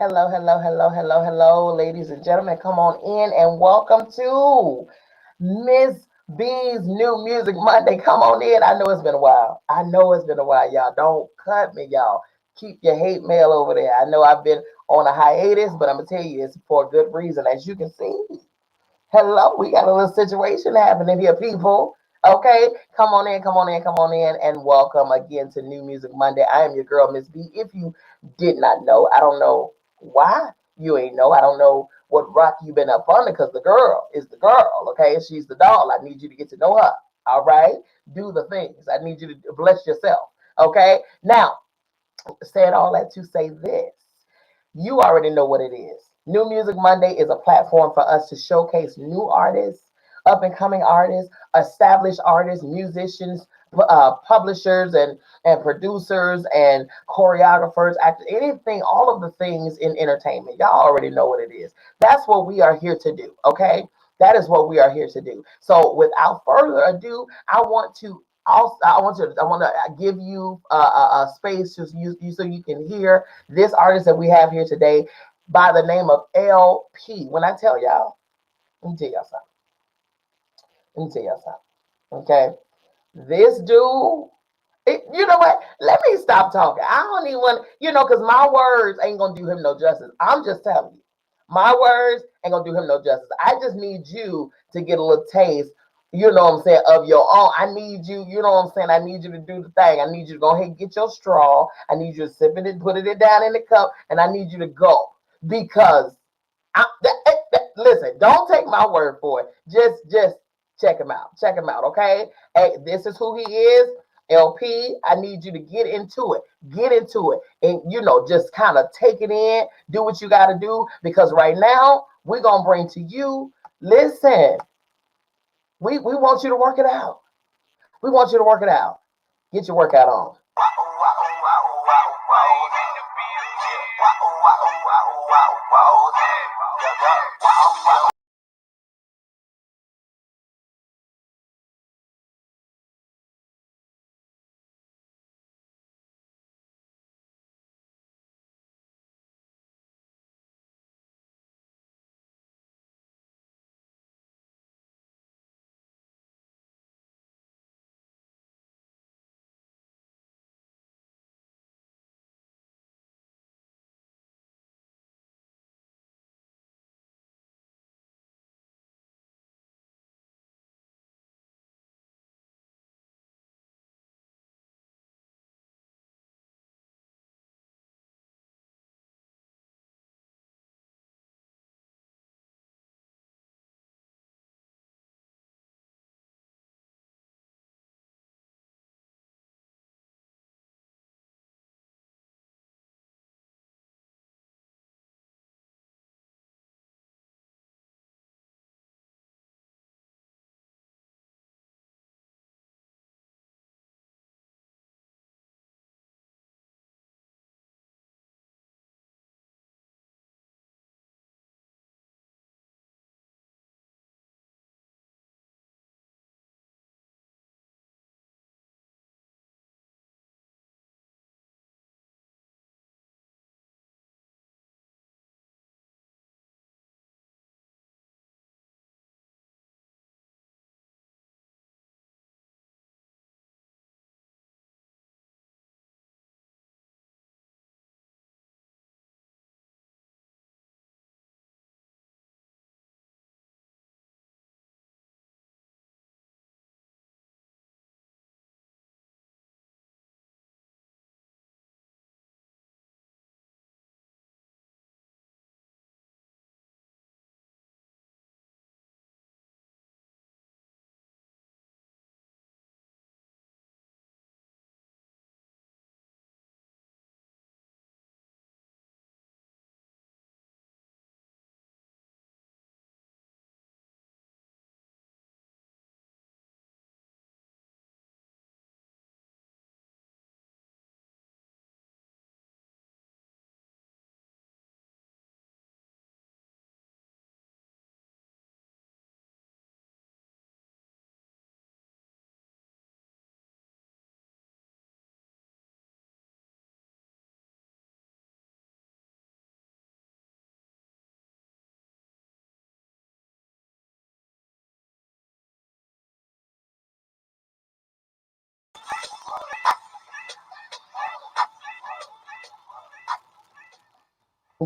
Hello, hello, hello, hello, hello, ladies and gentlemen. Come on in and welcome to Miss B's New Music Monday. Come on in. I know it's been a while. I know it's been a while, y'all. Don't cut me, y'all. Keep your hate mail over there. I know I've been on a hiatus, but I'm gonna tell you it's for a good reason. As you can see, hello, we got a little situation happening here, people. Okay, come on in, come on in, come on in, and welcome again to New Music Monday. I am your girl, Miss B. If you did not know, I don't know why you ain't know. I don't know what rock you been up under because the girl is the girl. Okay, she's the doll. I need you to get to know her. All right, do the things. I need you to bless yourself. Okay, now said all that to say this. You already know what it is. New Music Monday is a platform for us to showcase new artists, up and coming artists, established artists, musicians, publishers, and producers, and choreographers, actors, anything, all of the things in entertainment. Y'all already know what it is. That's what we are here to do, okay? That is what we are here to do. So, without further ado, I want to give you a space just so you can hear this artist that we have here today by the name of LP. When I tell y'all, let me tell y'all something. Let me tell y'all something. Okay, this dude. You know what? Let me stop talking. I don't even want, because my words ain't gonna do him no justice. I'm just telling you, my words ain't gonna do him no justice. I just need you to get a little taste. You know what I'm saying, of your own. I need you, you know what I'm saying? I need you to do the thing. I need you to go ahead and get your straw. I need you to sip it and put it down in the cup, and I need you to go. Because listen, don't take my word for it. Just check him out. Check him out, okay? Hey, this is who he is. LP, I need you to get into it. Get into it. And just kind of take it in, do what you gotta do. Because right now, we're gonna bring to you, listen, we want you to work it out. We want you to work it out. Get your workout on.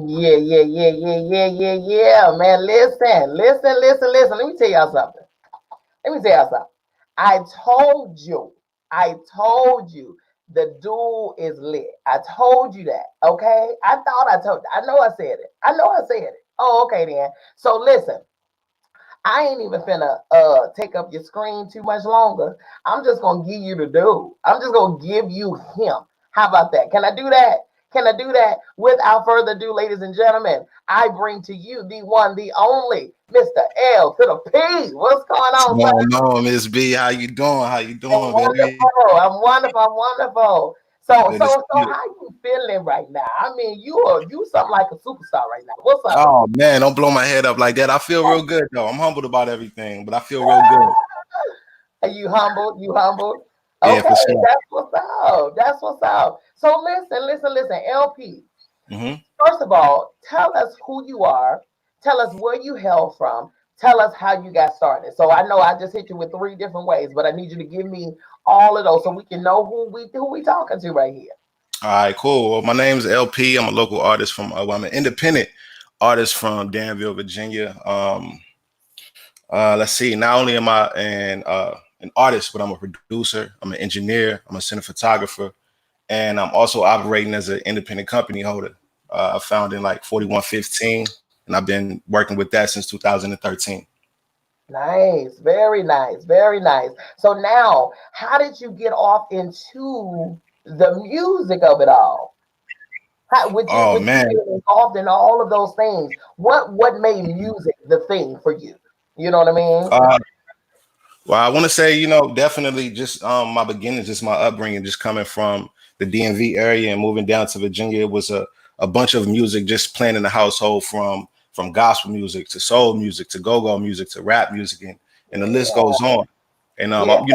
Yeah, man. Listen. Let me tell y'all something. Let me tell y'all something. I told you. I told you the duel is lit. I told you that. Okay. I thought I told. I know I said it. I know I said it. Oh, okay then. So listen. I ain't even finna take up your screen too much longer. I'm just gonna give you the dude. I'm just gonna give you him. How about that? Can I do that? Can I do that? Without further ado, ladies and gentlemen, I bring to you the one, the only, Mr. L to the P. What's going on, sir? No, Miss B, how you doing? How you I'm doing, baby? wonderful. I'm wonderful. I'm wonderful. So, Good to so, see so, you. how you feeling right now? I mean, you something like a superstar right now. What's up? Oh man, don't blow my head up like that. I feel real good though. I'm humbled about everything, but I feel real good. Are you humbled? You humbled? Yeah, for Okay, sure. that's what's up. That's what's up. So listen. LP. Hmm. First of all, tell us who you are. Tell us where you hail from. Tell us how you got started. So I know I just hit you with three different ways, but I need you to give me all of those so we can know who we talking to right here. All right, cool. Well, my name's LP. I'm a local artist from. Well, I'm an independent artist from Danville, Virginia. Let's see. Not only am I an artist, but I'm a producer. I'm an engineer. I'm a cinematographer, and I'm also operating as an independent company holder. I found in like 4115, and I've been working with that since 2013. Nice, very nice, very nice. So now, how did you get off into the music of it all? How, Oh with you man. being involved in all of those things, what made music the thing for you? You know what I mean? Uh, well, I want to say, definitely just my beginnings, just my upbringing, just coming from the DMV area and moving down to Virginia. It was a bunch of music just playing in the household from gospel music to soul music to go-go music to rap music and the list Yeah, goes on. And yeah, I'm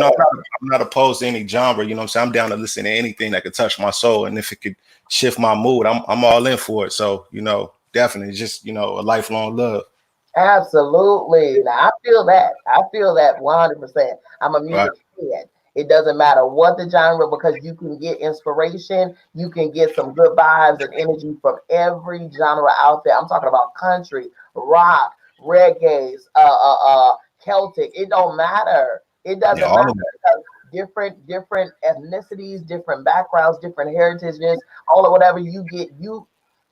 not opposed to any genre. You know what I'm saying? I'm down to listen to anything that could touch my soul, and if it could shift my mood, I'm all in for it. So definitely just a lifelong love. absolutely. Now I feel that. I feel that 100%. I'm a Right? music fan. It doesn't matter what the genre because you can get inspiration, you can get some good vibes and energy from every genre out there. I'm talking about country, rock, reggae, Celtic. It don't matter. It Yeah, doesn't all matter of that. because different ethnicities, different backgrounds, different heritages, all of whatever you get,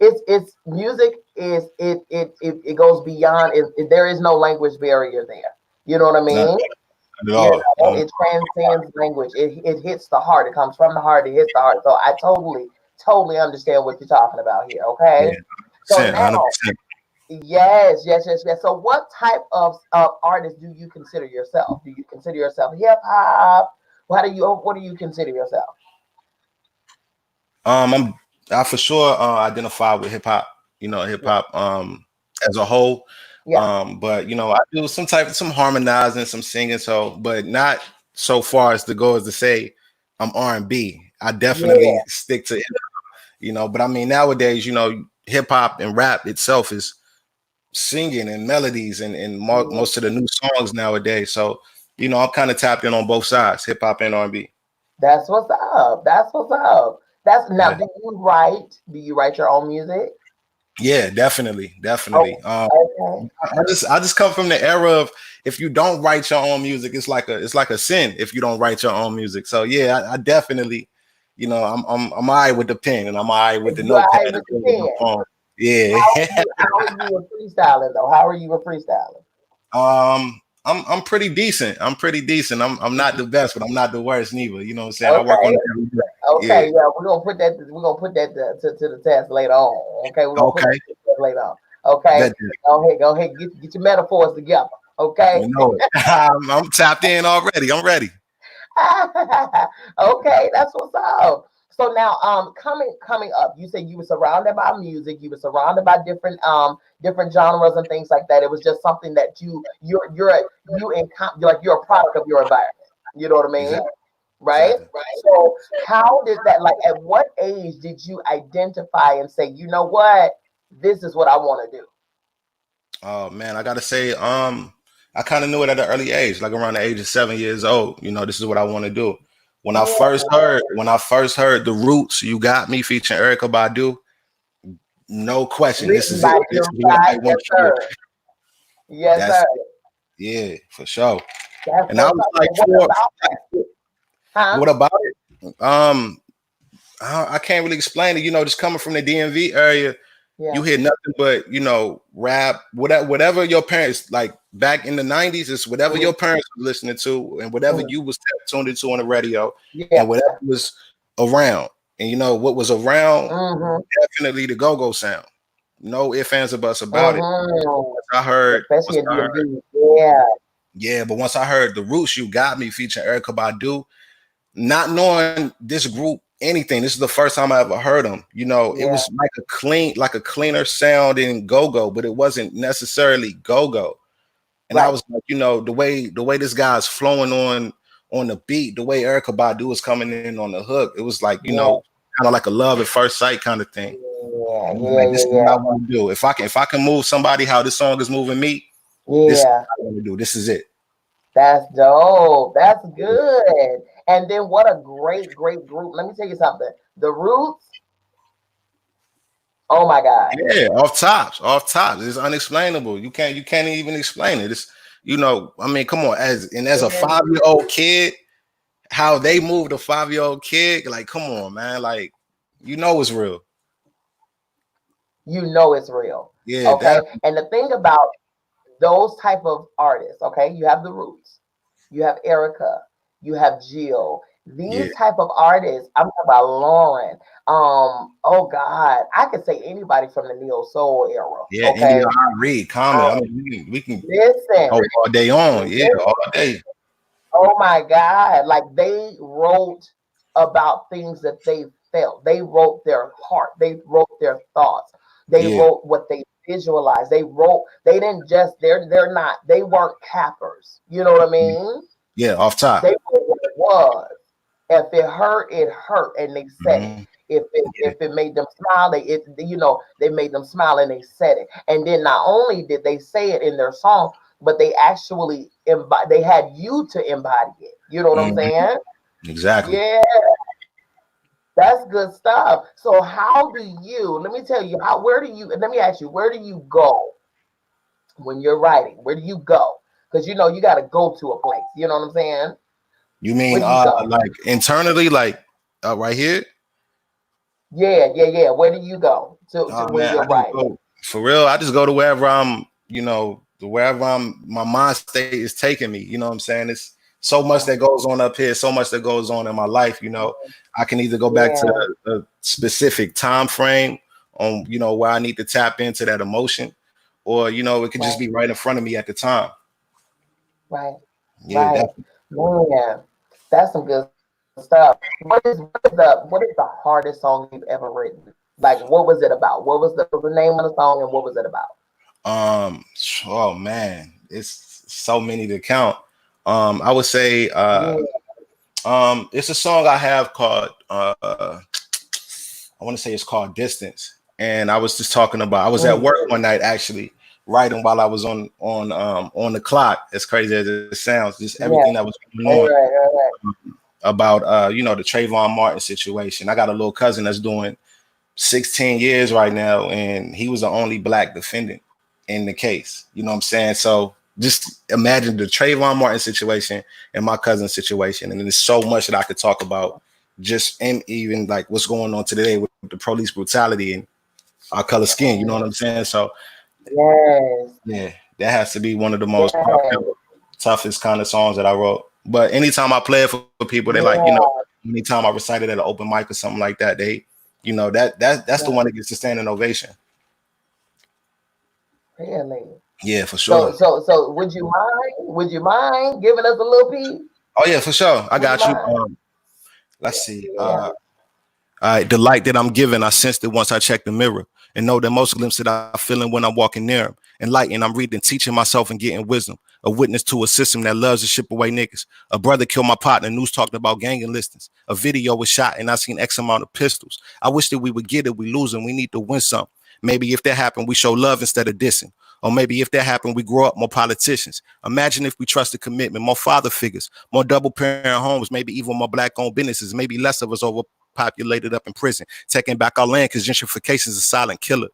it's music is it goes beyond there is no language barrier there. You know what I Not mean? at You all. know, it transcends language. It hits the heart. It comes from the heart. It hits the heart. So I totally understand what you're talking about here. Okay. Yeah, So 100%, now, 100%. yes. So what type of artist do you consider yourself? Do you consider yourself hip hop? What do you consider yourself? I'm I for sure identify with hip hop. Hip Yeah. hop as a whole. Yeah. But I do some harmonizing, some singing. So, but not so far as to go as to say I'm R&B. I Yeah. definitely stick to But I mean nowadays, hip hop and rap itself is singing and melodies and Yeah. most of the new songs nowadays. So, I'm kind of tapped in on both sides, hip hop and R&B. That's what's up. That's what's up. That's now. Yeah. Do you write? Do you write your own music? Yeah, definitely, definitely. Oh, okay. I just come from the era of if you don't write your own music, it's like a sin if you don't write your own music. So yeah, I definitely, I'm all right with the pen and I'm all right with the You all notepad right as with the well as the pen? phone. Yeah. How are you with freestyling though? How are you with freestyling? I'm pretty decent. I'm pretty decent. I'm not the best, but I'm not the worst neither. You know what I'm saying? I work on Okay. it every day. Okay. Yeah. Yeah, we're gonna put that to the test later on. Okay, we're gonna put that Okay. to the test later on. Okay. Bet that. Go ahead. Get your metaphors together. Okay. You know it. I'm tapped in already. I'm ready. Okay, that's what's up. So now, coming up, you said you were surrounded by music, you were surrounded by different genres and things like that. It was just something that you're a product of your environment. You know what I mean, Exactly. right? Exactly. So how did that like? At what age did you identify and say, you know what, this is what I want to do? Oh man, I gotta say, I kind of knew it at an early age, like around the age of 7 years old. This is what I want to do. Yeah, When I first heard the Roots, "You Got Me" featuring Erica Badu, No question. This Written is it. by This them is what guys. I Yes, want to hear. sir. Yes, That's sir. yeah, for sure. That's And I what's was up. like, So what about that? Huh? what about it? I can't really explain it. You know, just coming from the DMV area, you Yeah. hear nothing but, you know, rap, whatever your parents like back in the 90s, is whatever Mm, your parents were listening to and whatever mm. you was tuned into on the radio Yeah. and whatever was around. And you know what was around, Mm-hmm. definitely the go-go sound. No ifs, ands, or buts about it. Mm-hmm. Once I heard, Especially once in I heard, DMV. Yeah. yeah, but once I heard the Roots You Got Me featuring Erykah Badu, not knowing this group anything, this is the first time I ever heard them. You know, it Yeah. was like a cleaner sound in go-go, but it wasn't necessarily go-go. And I Right. was like, you know, the way this guy's flowing on the beat, the way Erykah Badu is coming in on the hook, it was like, you Yeah. know, kind of like a love at first sight kind of thing. Yeah. And I was Yeah. like, this Yeah. is what Yeah. I want to do. If I can move somebody how this song is moving me, this is Yeah. what I want to do. This is it. That's dope. That's good. And then what a great, great group. Let me tell you something. The Roots. Oh my God. Yeah, off tops. It's unexplainable. You can't even explain it. It's, you know, I mean, come on, as a Yeah. 5-year-old kid, how they moved a 5-year-old kid, like, come on, man, like, you know, it's real. You know it's real. Yeah, that. Okay. And the thing about those type of artists, okay, you have the Roots, you have Erica, you have Jill. Yeah, These type of artists, I'm talking about Lauren. Oh God, I could say anybody from the neo soul era. yeah. India Okay. Reed, Common. I Um, mean, we can listen, go all day on. Yeah, listen. all day. Oh my God. Like they wrote about things that they felt. They wrote their heart. They wrote their thoughts. They Yeah, wrote what they visualized. They wrote, they didn't just, they're not, they weren't cappers. You know what I mean? yeah, off They top. wrote what it was. If it hurt, it hurt, and they said it. Mhm. If it made them smile, they made them smile and they said it. And then not only did they say it in their song, but they actually they had you to embody it. You know what I'm Mhm. saying? Exactly. Yeah, that's good stuff. So how do you? Let me tell you how. Where do you? Let me ask you. Where do you go when you're writing? Where do you go? Because you got to go to a place. You know what I'm saying? You Where mean do you go? like internally, like right here? Yeah, yeah, yeah. Where do you go to Oh when man, you're I just writing? go for real. I just go to wherever I'm, you know, to wherever my mind state is taking me. You know what I'm saying? It's so much Yeah, that goes on up here, so much that goes on in my life. You know, I can either go back to yeah, a specific time frame on, you know, where I need to tap into that emotion, or you know, it could just right, be right in front of me at the time. right, Yeah, right. definitely. Man, that's some good stuff. What is the hardest song you've ever written? Like, what was it about? What was the name of the song and what was it about? Um, oh man, it's so many to count. I would say Yeah, it's a song I have called I want to say it's called Distance. And I was just talking about, I was at mm, work one night actually writing while I was on the clock, as crazy as it sounds, just yeah. everything that was going All on right, all right. about you know, the Trayvon Martin situation. I got a little cousin that's doing 16 years right now, and he was the only black defendant in the case. You know what I'm saying? So just imagine the Trayvon Martin situation and my cousin's situation. And there's so much that I could talk about, just and even like what's going on today with the police brutality and our color skin. You know what I'm saying? So Yes, yeah, that has to be one of the most yes, toughest kind of songs that I wrote. But anytime I play it for people, they like, you know, yeah, anytime I recite it at an open mic or something like that, they, you know, that's the yeah. one that gets the standing ovation. Really? Yeah, for So, sure. so, so, would you mind? Would you mind giving us a little piece? Oh yeah, for sure. I Would you got you. mind? Let's see. Yeah. All right, the light that I'm given, I sensed it once I checked the mirror and know that most glimpses that I feel when I'm walking near him. Enlightened, I'm reading, teaching myself and getting wisdom. A witness to a system that loves to ship away niggas. A brother killed my partner, news talking about gang enlistments. A video was shot and I seen X amount of pistols. I wish that we would get it, we losing, we need to win some. Maybe if that happened, we show love instead of dissing. Or maybe if that happened, we grow up more politicians. Imagine if we trusted commitment, more father figures, more double parent homes, maybe even more black owned businesses, maybe less of us overpopulated up in prison, taking back our land because gentrification is a silent killer.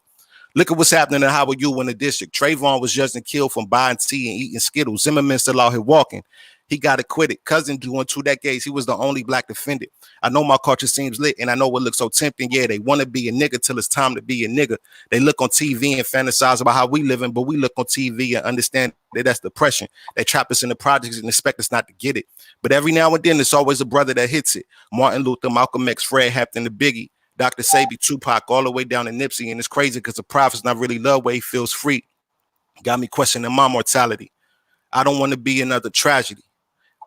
Look at what's happening in Howard U in the district. Trayvon was judged and killed from buying tea and eating Skittles. Zimmerman still out here walking. He got acquitted. Cousin doing 2 decades. He was the only black defendant. I know my culture seems lit, and I know what looks so tempting. Yeah, they want to be a nigga till it's time to be a nigga. They look on TV and fantasize about how we living, but we look on TV and understand that that's depression. They trap us in the projects and expect us not to get it. But every now and then, it's always a brother that hits it. Martin Luther, Malcolm X, Fred Hampton, the Biggie, Dr. Sabi, Tupac, all the way down to Nipsey. And it's crazy because the prophet's not really love where he feels free. Got me questioning my mortality. I don't want to be another tragedy.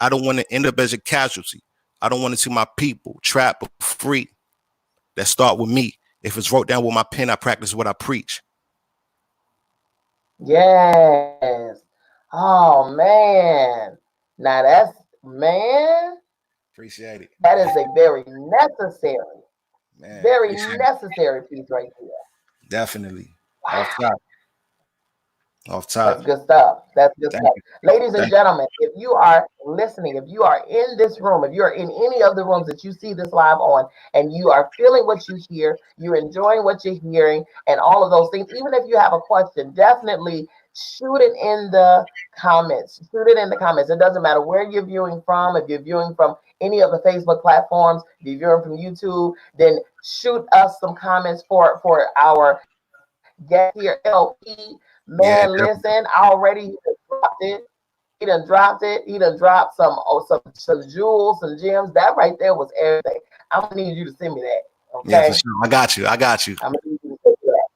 I don't want to end up as a casualty. I don't want to see my people trapped but free. That start with me. If it's wrote down with my pen, I practice what I preach. Yes. Oh man. Now that's, man. Appreciate it. That is a very necessary, Man, very necessary piece right there. Definitely. Wow. Off top. That's good stuff. That's good stuff. Ladies and gentlemen, if you are listening, if you are in this room, if you're in any of the rooms that you see this live on, and you are feeling what you hear, you're enjoying what you're hearing, and all of those things, even if you have a question, definitely shoot it in the comments. Shoot it in the comments. It doesn't matter where you're viewing from. If you're viewing from any of the Facebook platforms, if you're viewing from YouTube, then shoot us some comments for our guest here, LP. Man, listen, already he dropped it. He done dropped it. He done dropped some jewels, some gems. That right there was everything. I'm gonna need you to send me that. Okay. Yeah, for sure. I got you. I'm gonna need you to send me that.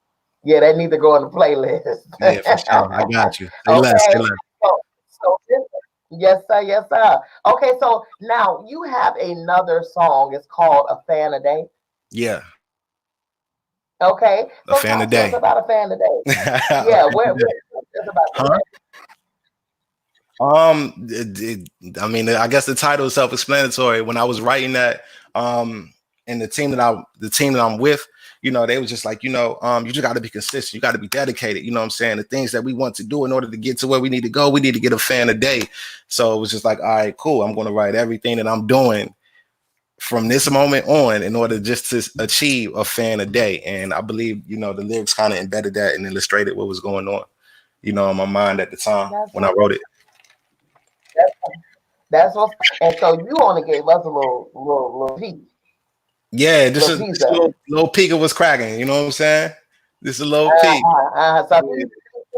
Yeah, that need to go on the playlist. Yeah, for sure. I got you. Say less. So yes, sir. Yes, sir. Okay, so now you have another song. It's called "A Fan a Day." Yeah. Okay. So a fan a day. About a fan a day. Yeah. What's about I mean, I guess the title is self-explanatory. When I was writing that, and the team that I'm with, you know, they was just like, you know, you just got to be consistent. You got to be dedicated. You know what I'm saying? The things that we want to do in order to get to where we need to go, we need to get a fan a day. So it was just like, all right, cool. I'm going to write everything that I'm doing from this moment on in order just to achieve a fan a day. And I believe, you know, the lyrics kind of embedded that and illustrated what was going on, you know, in my mind at the time when I wrote it. That's what. And so you only gave us a little peek. Yeah, just a little peek of what's cracking. You know what I'm saying? Just a little peek. So he's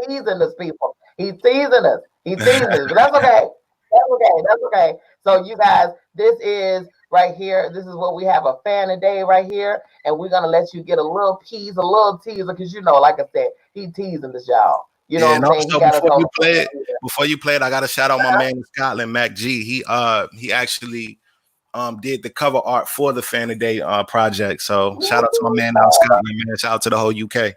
teasing us, people. He's teasing us. He's teasing us. But that's okay. That's okay. That's okay. So you guys, this is right here. This is what we have, a fan a day right here, and we're gonna let you get a little tease, a little teaser, because you know, like I said, he teasing us, y'all. You know what I'm saying? Before you play it, I gotta shout out my man in Scotland, Mac G. He actually did the cover art for the Fan a Day project. So shout out to my man out in Scotland, man. Shout out to the whole UK.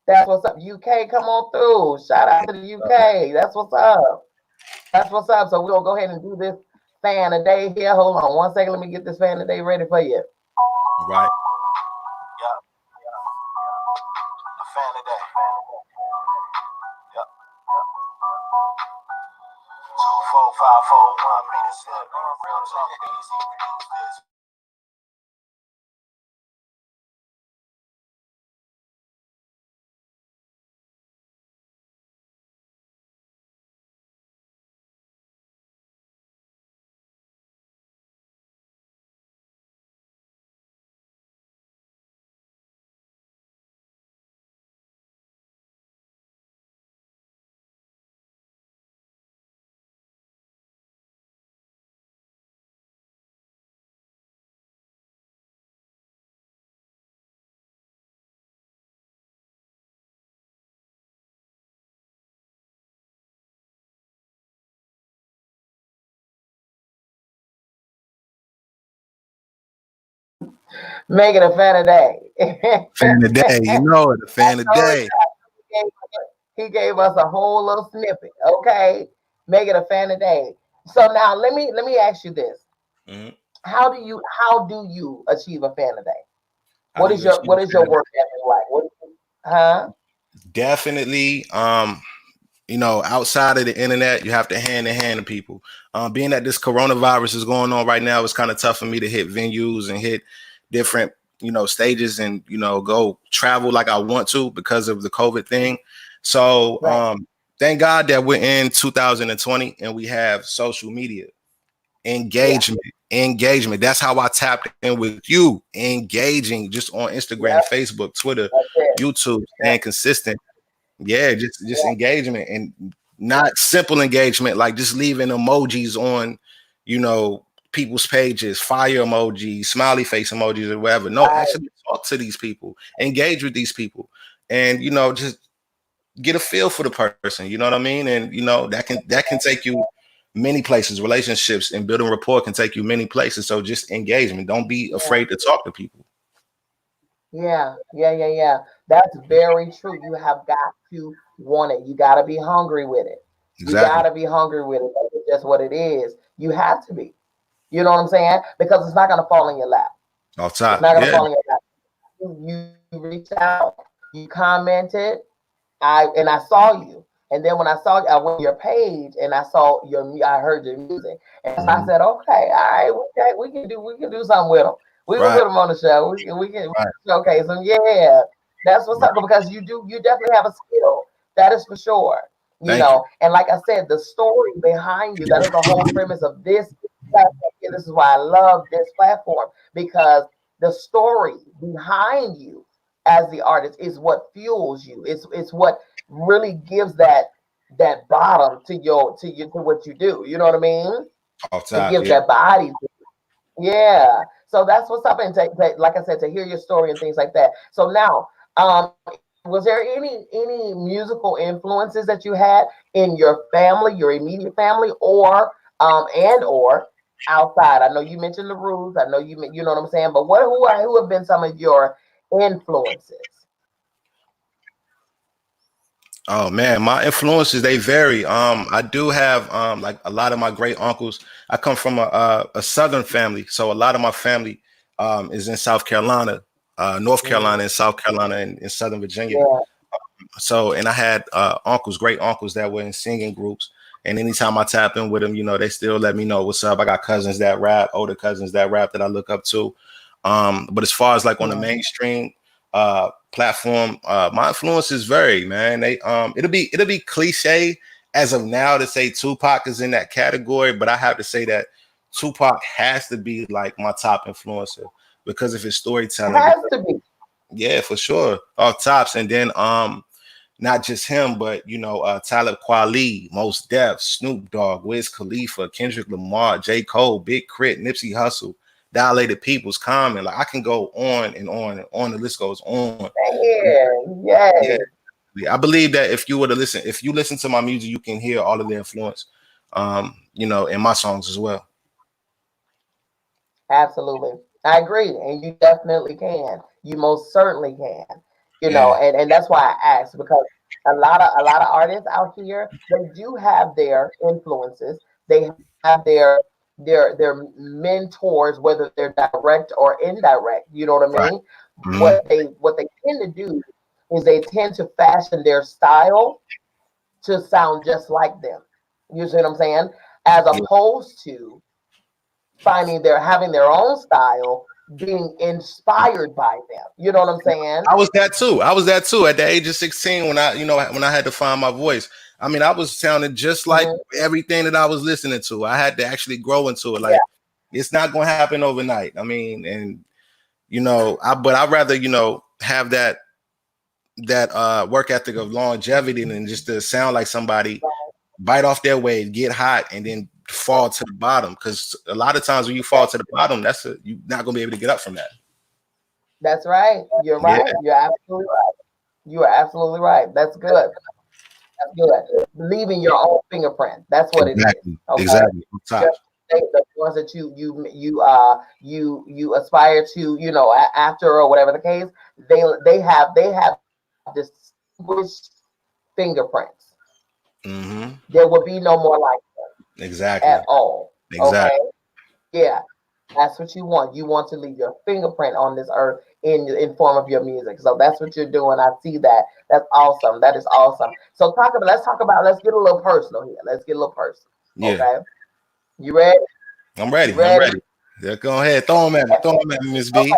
That's what's up. UK, come on through. Shout out to the UK. That's what's up. That's what's up. So we're gonna go ahead and do this fan a day here. Hold on one second. Let me get this fan a day ready for you. Right. Make it a fan a day. Fan a day, you know it, a fan a day. He gave us a whole little snippet. Okay, make it a fan a day. So now let me ask you this: How do you achieve a fan a day? What is your work ethic like? Definitely. You know, outside of the internet, you have to hand in hand to people. Being that this coronavirus is going on right now, it's kind of tough for me to hit venues and hit different stages and go travel like I want to because of the COVID thing. So Right. thank God that we're in 2020 and we have social media Yeah. engagement. That's how I tapped in with you, engaging just on Instagram, Yep. Facebook, Twitter, That's it. YouTube, Yep. staying consistent. Yeah, just Yep. engagement, and not simple engagement like just leaving emojis on, people's pages, fire emojis, smiley face emojis, or whatever. No, Right. actually talk to these people, engage with these people, and just get a feel for the person. You know what I mean? And that can take you many places. Relationships and building rapport can take you many places. So just engagement. Don't be Yeah. afraid to talk to people. Yeah. Yeah. Yeah. Yeah. That's very true. You have got to want it. You got to be hungry with it. You got Exactly. to be hungry with it. That's just what it is. You have to be. You know what I'm saying? Because it's not going to fall in your lap. Off It's top. not going to Yeah. fall in your lap. You reached out. You commented. I saw you, and then when I saw you, I went to your page and I saw I heard your music, and so I Mhm. said, okay, all right, we can do something with them. We can Right. put them on the show. We can Right. showcase them. Yeah, that's what's Right. up because you definitely have a skill. That is for sure. Thank you. And like I said, the story behind you. That is the whole premise of this platform. And this is why I love this platform because the story behind you as the artist is what fuels you. It's what really gives that bottom to what you do. You know what I mean? Off It top. gives Yeah. that body. Yeah. So that's what's up. And like I said, to hear your story and things like that. So now, was there any musical influences that you had in your family, your immediate family, or outside? I know you mentioned the rules. I know you know what I'm saying. But who have been some of your influences? Oh man, my influences they vary. I do have like a lot of my great uncles. I come from a southern family, so a lot of my family is in South Carolina, North Mm, Carolina, and South Carolina, and in Southern Virginia. yeah, So, and I had uncles, great uncles that were in singing groups. And anytime I tap in with them, they still let me know what's up. I got cousins that rap, older cousins that rap that I look up to. But as far as like on the yeah. mainstream platform, my influences vary, man. It'll be cliche as of now to say Tupac is in that category, but I have to say that Tupac has to be like my top influencer because of his storytelling. Has Because to be. yeah, for sure, off tops, and then not just him, but Talib Kweli, Mos Def, Snoop Dogg, Wiz Khalifa, Kendrick Lamar, J. Cole, Big Crit, Nipsey Hussle, Dilated Peoples, Common. Like I can go on and on and on. The list goes on. Man, Yeah, yes. I believe that if you listen to my music, you can hear all of the influence, in my songs as well. Absolutely. I agree. And you definitely can. You most certainly can. Yeah, And that's why I asked because a lot of artists out here, they do have their influences. They have their mentors, whether they're direct or indirect. You know what I right. mean? Hmm. What they tend to do is they tend to fashion their style to sound just like them. You see what I'm saying? As Yeah. opposed to having their own style, being inspired by them. You know what I'm saying? I was that too. I was that too at the age of 16 when I had to find my voice. I mean, I was sounding just like Hmm. everything that I was listening to. I had to actually grow into it. Yeah, Like it's not going to happen overnight. I mean, and but I'd rather have that work ethic of longevity than just to sound like somebody, bite off their way, get hot, and then fall to the bottom. Because a lot of times when you fall to the bottom, you're not going to be able to get up from that. that's right. You're Yeah, right. You're absolutely right. You are absolutely right. That's good. That's good. Leaving your own fingerprint. That's what it is. exactly, Okay. exactly. Just Tops. the ones that you aspire to, after or whatever the case, they have distinguished fingerprints. Hmm. There will be no more like at Exactly. all. Okay. Exactly. Yeah. That's what you want. You want to leave your fingerprint on this earth in form of your music. So that's what you're doing. I see that. That's awesome. That is awesome. So let's get a little personal here. Let's get a little personal. Yeah. Okay. You ready? I'm ready. You I'm ready? ready. Yeah, go ahead. Throw them at me. Throw them at me, Miss B. Okay.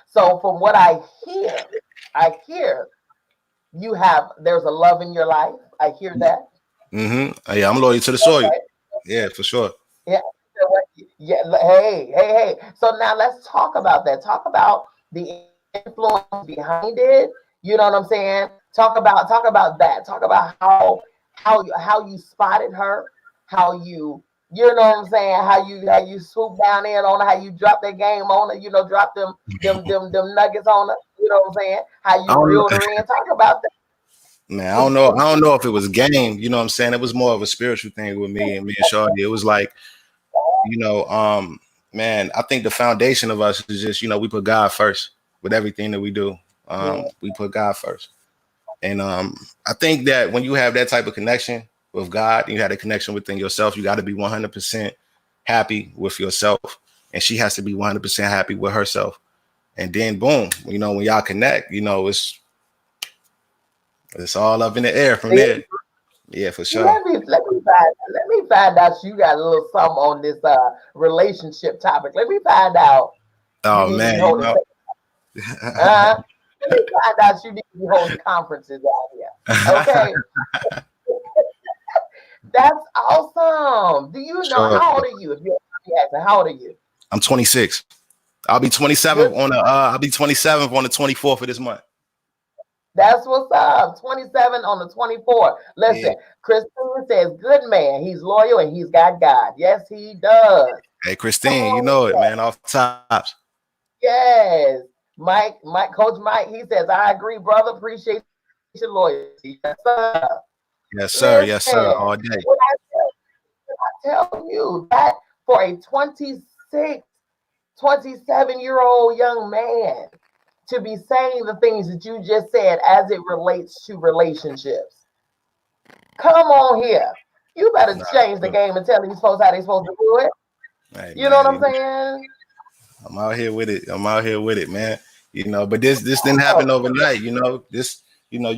So from what I hear there's a love in your life. I hear that. Yeah, I'm loyal to the soil. Okay. Yeah, for sure. Yeah. Yeah. Hey, hey, hey. So now let's talk about that. Talk about the influence behind it. You know what I'm saying? Talk about that. Talk about how you spotted her, how you know what I'm saying, how you swoop down in on her, how you drop that game on her, drop them nuggets on her. You know what I'm saying? How I you don't know. reeled her in. Talk about Man, I that. don't know. I don't know if it was game. You know what I'm saying? It was more of a spiritual thing with me and Shawty. It was like, you know, man, I think the foundation of us is just, we put God first with everything that we do. Yeah. We put God first. And I think that when you have that type of connection with God, you had a connection within yourself, you got to be 100% happy with yourself. And she has to be 100% happy with herself. And then boom, when y'all connect, it's all up in the air from there. Yeah, for sure. Let me find out you got a little something on this relationship topic. Let me find out you Oh need to be man, holding let me find out you need to be holding conferences out here. Okay, that's awesome. Do you know sure. how old are you? If you're asking, how old are you? I'm 26. I'll be 27th Good. on the I'll be 27th on the 24th of this month. That's what's up. 27 on the 24th. Yeah. Listen, Christine says, good man. He's loyal and he's got God. Yes, he does. Hey, Come Christine, you on. know it, man. Off tops. Yes. Coach Mike, he says, I agree, brother. Appreciate your loyalty. Yes, sir. Yes, sir. Listen, Yes, sir. All day. when I tell you that for a 26, 27-year-old young man to be saying the things that you just said as it relates to relationships, come on here. You better Nah, change the game and tell these folks how they supposed to do it. hey You know what man, I'm saying? I'm out here with it. I'm out here with it, man. But this didn't happen overnight. You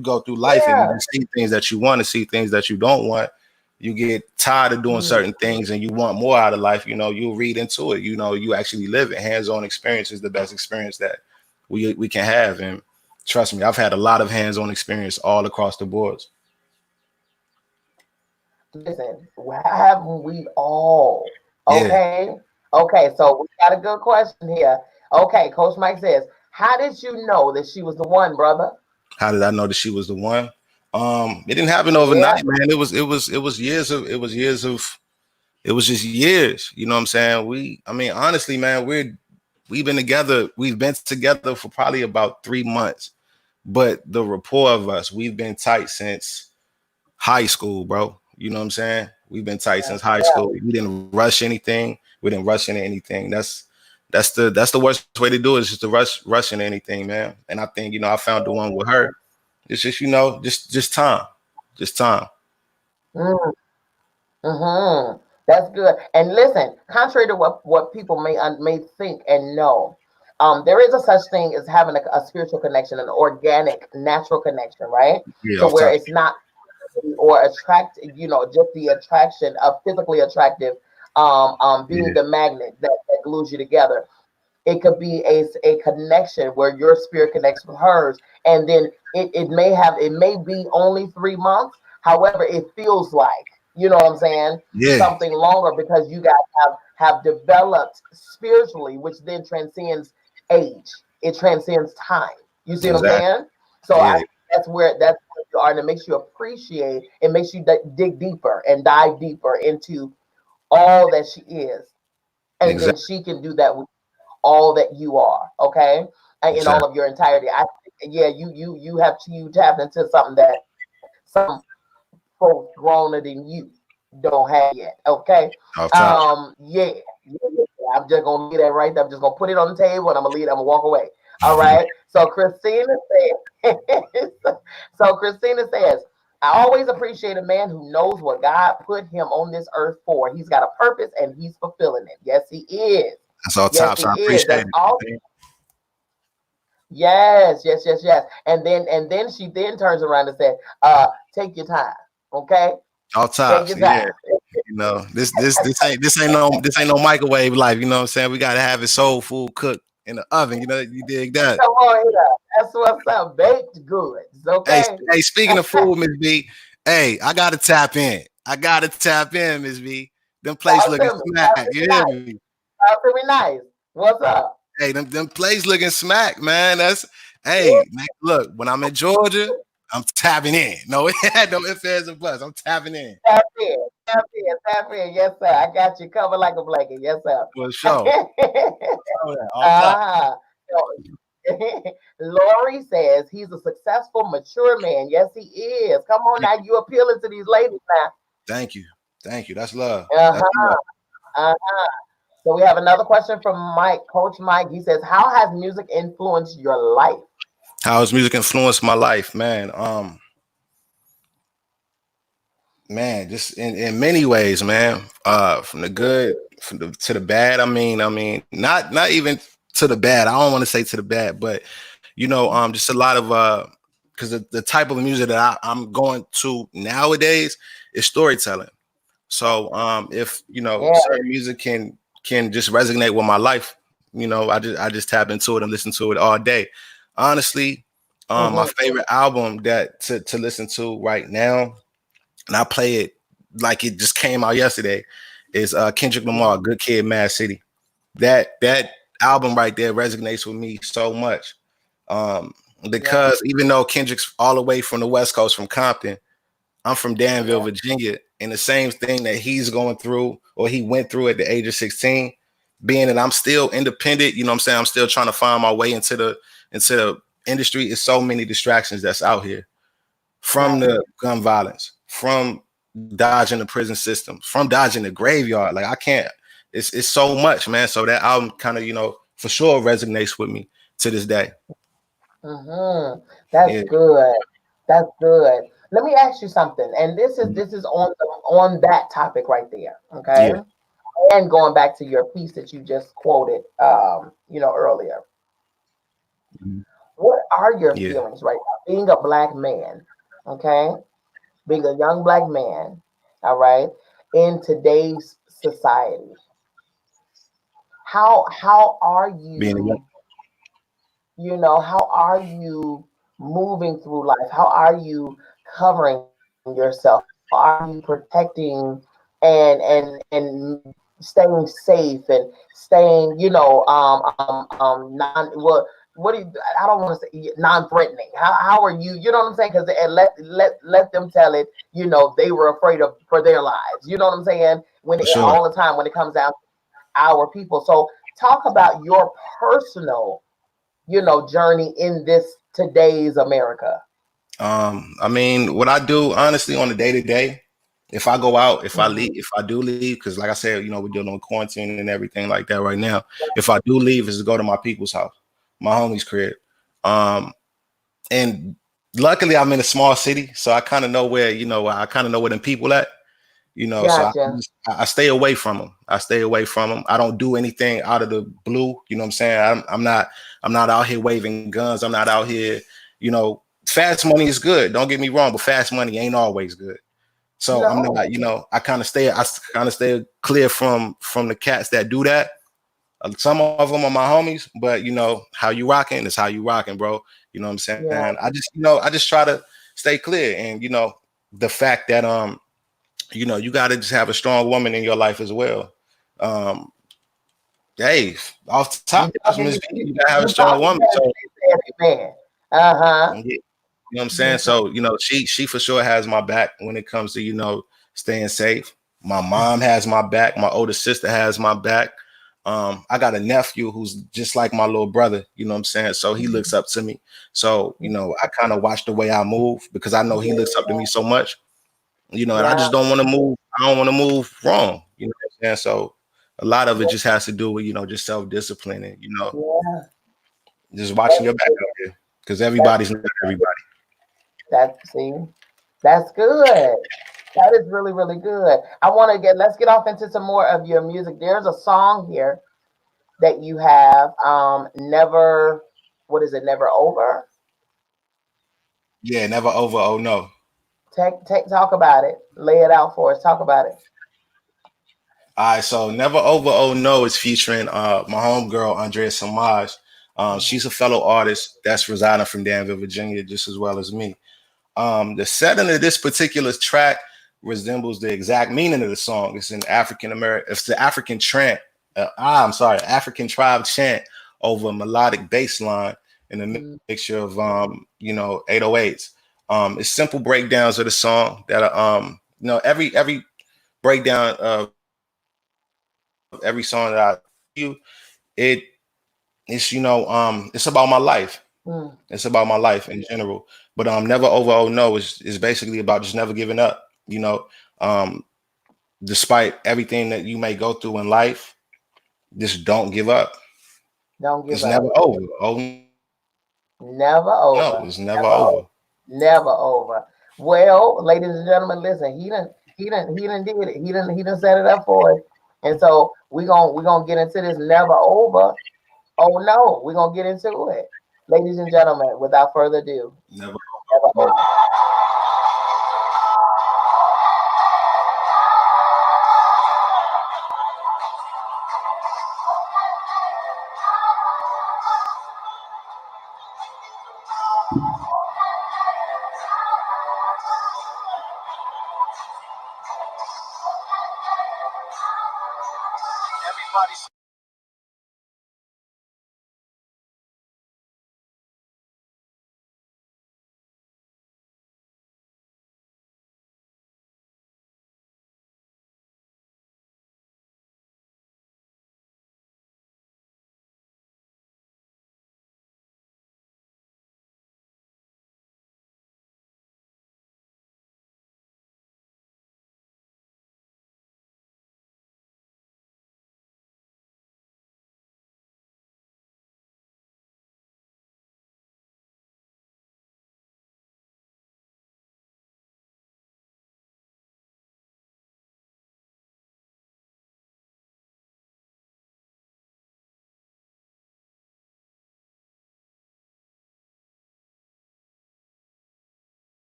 go through life and Yeah. you see things that you want to see, things that you don't want. You get tired of doing Mhm. certain things and you want more out of life. You'll read into it. You actually live it. Hands-on experience is the best experience that we can have. And trust me, I've had a lot of hands-on experience all across the boards. Listen, haven't we all? Yeah. Okay. Okay, so we got a good question here. Okay, Coach Mike says, how did you know that she was the one, brother? How did I know that she was the one? It didn't happen Yeah. overnight, man. It was just years. You know what I'm saying? Honestly, man, we've been together for probably about 3 months. But the rapport of us, we've been tight since high school, bro. You know what I'm saying? We've been tight since high Yeah. school. We didn't rush anything. We didn't rush into anything. That's the worst way to do it, is just to rush into anything, man. And I think, I found the one with her. It's just, just time. Just time. Mm-hmm. That's good. And listen, contrary to what people may think and know, there is a such thing as having a spiritual connection, an organic, natural connection, right? Yeah, To off where top. it's not or attract, just the attraction of physically attractive, being Yeah, the magnet that glues you together. It could be a connection where your spirit connects with hers, and then it may be only 3 months. However, it feels like, you know what I'm saying, yeah, something longer because you guys have developed spiritually, which then transcends age. It transcends time. You see what I'm exactly. saying? So Yeah, that's where you are, and it makes you appreciate. It makes you dig deeper and dive deeper into all that she is, and then exactly, she can do that with all that you are, okay, and in all exactly. of your entirety. Yeah, you tapped into something that some folks growner than you don't have yet, okay. Off top. Yeah, yeah. I'm just gonna leave that right there. I'm just gonna put it on the table and I'm gonna walk away. All right. So Christina says, so Christina says, I always appreciate a man who knows what God put him on this earth for. He's got a purpose and he's fulfilling it. Yes, he is. That's all Yes, top. he So I is. appreciate That's all. it. Yes, yes, yes, yes. And then she then turns around and said, take your time. Okay? All Take tops. your Yeah. time. This ain't no microwave life. You know what I'm saying? We gotta have it soul food cooked in the oven. You know, you dig that? Come on here. That's what's up. Baked goods. Hey, Okay. hey, speaking of food, Miss B, hey, I gotta tap in. I gotta tap in, Miss B. Them plates Talk looking to me. smack. Talk to You me hear nice. me? Talk to me nice. What's up? Hey, them plays looking smack, man. That's Woo. hey, man, look, when I'm in Georgia, I'm tapping in. No, no ifs, ands, and buts. I'm tapping in Tap in. Tap in. Tap in. Yes, sir. I got you covered like a blanket. Yes, sir. for sure. Off top. uh-huh. Lori says he's a successful, mature man. Yes, he is. Come on now. You appealing to these ladies Thank you. Thank you. That's love. now. That's Uh-huh. love. Uh-huh. So we have another question from Mike, Coach Mike. He says, how has music influenced your life? How has music influenced my life, man? Man, just in many ways, man. From the good to the bad. Not even to the bad. I don't want to say to the bad, but just a lot of because the type of music that I'm going to nowadays is storytelling. So if Yeah. certain music can just resonate with my life, I just tap into it and listen to it all day. Honestly, my Mm-hmm. favorite album that to listen to right now, and I play it like it just came out yesterday, is Kendrick Lamar, Good Kid, Mad City. That album right there resonates with me so much. Yeah. Because even though Kendrick's all the way from the West Coast, from Compton, I'm from Danville, Yeah. Virginia, and the same thing that he's going through or he went through at the age of 16, being that I'm still independent, you know what I'm saying? I'm still trying to find my way into the industry. It's so many distractions that's out here, from Right. the gun violence, from dodging the prison system, from dodging the graveyard. Like I can't, it's so much, man. So that album kind of, for sure resonates with me to this day. Mm-hmm. That's Yeah, good. That's good. Let me ask you something, and this is on that topic right there. Okay. yeah, And going back to your piece that you just quoted, earlier. What are your yeah. feelings right now? Being a black man, okay? Being a young black man, all right, in today's society. How are Being a young, how are you moving through life? How are you covering yourself? How are you protecting and staying safe and staying, what do you, I don't want to say non-threatening. How are you, you know what I'm saying? Because let them tell it, they were afraid of for their lives. You know what I'm saying? for sure. All the time when it comes down to our people. So talk about your personal, journey in this today's America. What I do honestly on a day to day, if I go out, if I Mhm. leave, if I do leave, because like I said, we're dealing with quarantine and everything like that right now. If I do leave, is to go to my people's house, my homie's crib. Um, and luckily I'm in a small city, so I kind of know where, I kind of know where them people at. So Gotcha. I stay away from them. I stay away from them. I don't do anything out of the blue. You know what I'm saying? I'm not out here waving guns. I'm not out here, fast money is good. Don't get me wrong, but fast money ain't always good. So I'm No. not, I kind of stay clear from the cats that do that. Some of them are my homies, but how you rocking is how you rocking, bro. You know what I'm saying? Yeah. I just try to stay clear. And the fact that you got to just have a strong woman in your life as well. Um, hey, off the top, You talking Miss you, B, you, you gotta have a you strong talking woman. better So than every man. Uh-huh. yeah, you know what I'm saying? So, she for sure has my back when it comes to, staying safe. My mom has my back. My older sister has my back. I got a nephew who's just like my little brother, you know what I'm saying? So he looks up to me. So, I kind of watch the way I move because I know he looks up to me so much, and I Yeah. just don't want to move. I don't want to move wrong, you know what I'm saying? So a lot of it just has to do with, just self-discipline and, Yeah. just watching That's your back good. out there because That's everybody's not everybody. that's see. That's good. That is really, really good. Let's get off into some more of your music. There's a song here that you have, never, what is it, never over? Yeah, never over. Oh no. Talk about it. Lay it out for us. Talk about it. All right, so Never Over Oh No is featuring my homegirl Andrea Samaj. Mhm. She's a fellow artist that's residing from Danville, Virginia, just as well as me. The setting of this particular track resembles the exact meaning of the song. It's an African American, it's the African chant. I'm sorry, African tribe chant over a melodic bass line and a Mhm. mixture of 808s. It's simple breakdowns of the song that are every breakdown of every song that I you it it's it's about my life. Mhm. It's about my life in general. But Never Over Oh No is basically about just never giving up. Um, despite everything that you may go through in life, just don't give up. Don't give It's up. never over. Oh Never no, over. it's never Never over. over. Never over. Well, ladies and gentlemen, listen, he didn't did it. He didn't set it up for us. And so we gonna get into this never over. Oh no, we're gonna get into it. Ladies and gentlemen, without further ado, Never. never over.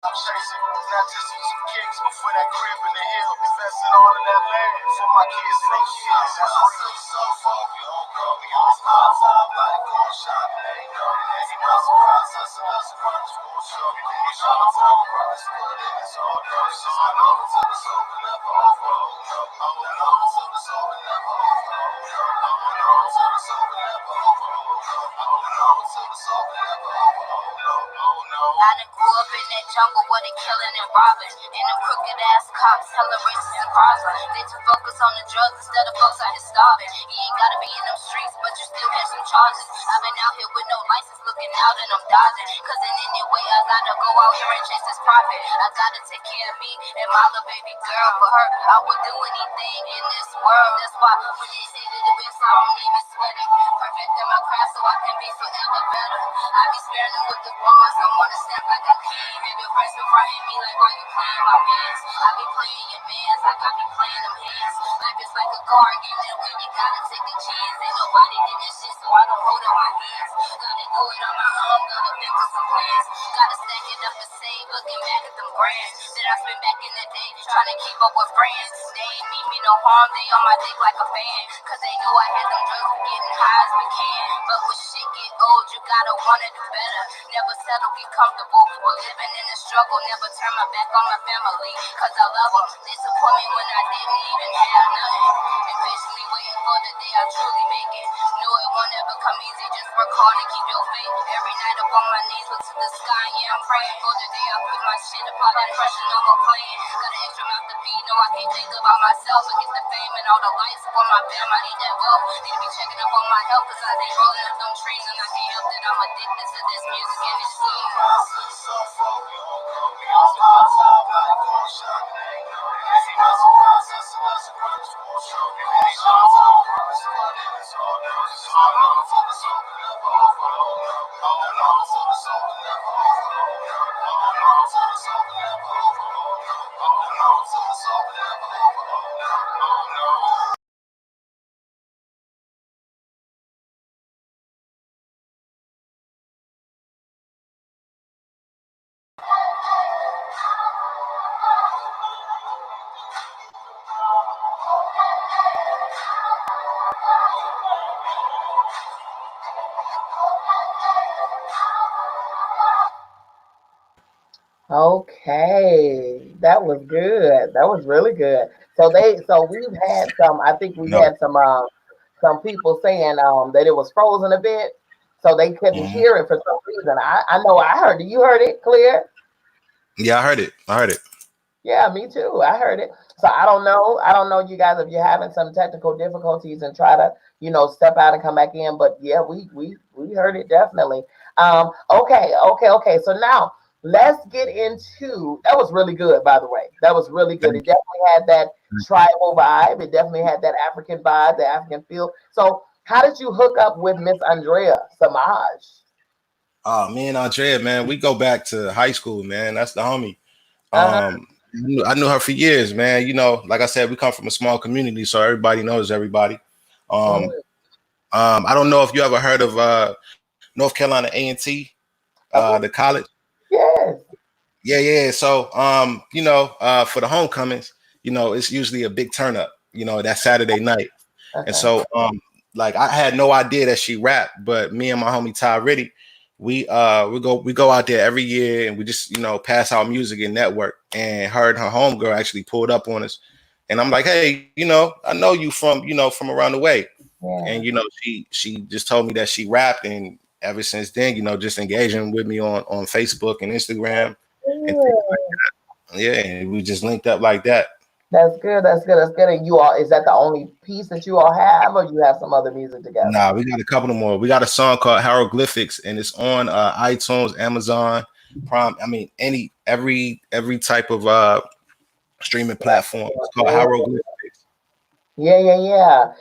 I'm chasing not just some kicks, but for that crib in the hill. Investing all in that land for my kids and their kids. That's real. So far, we all go. We all start time like going shopping. Ain't no any months of process unless the runs for sure. We try to find brothers, but it's all done. So I know until it's over, never over. I know until it's over, never over. I know until it's over, never over. I know until it's over, never over. I done grew up in that jungle where they killing and robbing. And them crooked ass cops, hella racist and crossing. They too focus on the drugs instead of folks out here starving. You ain't gotta be in them streets, but you still get some charges. I've been out here with no license looking out and I'm dodging. Cause in any way I gotta go out here and chase this profit. I gotta take care of me and my little baby girl. For her, I would do anything in this world. That's why when they say that the best, I don't even sweat it. Perfecting my craft so I can be forever better. I be sparing them with the ones I wanna step like a king. Maybe friends been fronting me like why you playing my mans. I be playing your mans like I be playing them hands. Life is like a card game and when you gotta take a chance. Ain't nobody did this shit so I don't hold in my hands. Gotta do it on my own, gotta think of some plans. Gotta stack it up and save, looking back at them brands that I spent back in the day trying to keep up with friends. They ain't mean me no harm, they on my dick like a fan. Cause they know I had them drugs for getting high as we can. But when shit get old, you gotta wanna do better. Never settle, get comfortable. We're living in the struggle, never turn my back on my family. Cause I love them, they support me when I didn't even have nothing. And patiently waiting for the day I truly make it. Know it won't ever come easy, just work hard and keep your faith. Every night up on my knees, look to the sky, yeah, I'm praying for the day I put my shit upon that pressure, no more playing. Got an extra mouth to feed, no, I can't think about myself. Forget the fame and all the lights for my fam, I need that wealth. Need to be checking up on my health, cause I ain't rolling up them trees, and I can't help that I'm addicted to this music and this song. So far, we all go, we all start time like going shopping. Ain't no any months of process unless the runs for sure. We all start time Okay, that was good. That was really good. So we've had some. I think we No. had some people saying that it was frozen a bit, so they couldn't Mhm. hear it for some reason. I know I heard it. You heard it clear? Yeah, I heard it. I heard it. Yeah, me too. I heard it. So I don't know. I don't know, you guys, if you're having some technical difficulties and try to, step out and come back in. But yeah, we heard it definitely. Okay. So now let's get into. That was really good, by the way. That was really good. It Thank you. definitely had that tribal vibe. It definitely had that African vibe, the African feel. So how did you hook up with Miss Andrea Samaj? Oh, me and Andrea, man, we go back to high school, man. That's the homie. Uh huh. I knew her for years, man. You know, like I said, we come from a small community, so everybody knows everybody. Um, I don't know if you ever heard of North Carolina A&T, the college. Yes. Yeah. So, for the homecomings, it's usually a big turn up, that Saturday night. And Okay. so, like I had no idea that she rapped, but me and my homie Ty Riddy, we go out there every year and we just, pass out music and network. And her and her homegirl actually pulled up on us. And I'm like, hey, I know you from around the way. And Yeah. she just told me that she rapped, and ever since then, just engaging with me on Facebook and Instagram and things like Good. that. Yeah, and we just linked up like that. That's good. That's good. That's good. And you all, is that the only piece that you all have, or you have some other music together? Nah, we got a couple more. We got a song called Hieroglyphics, and it's on iTunes, Amazon, Prime. I mean, every type of streaming platform. It's called Yeah, Hieroglyphics. yeah.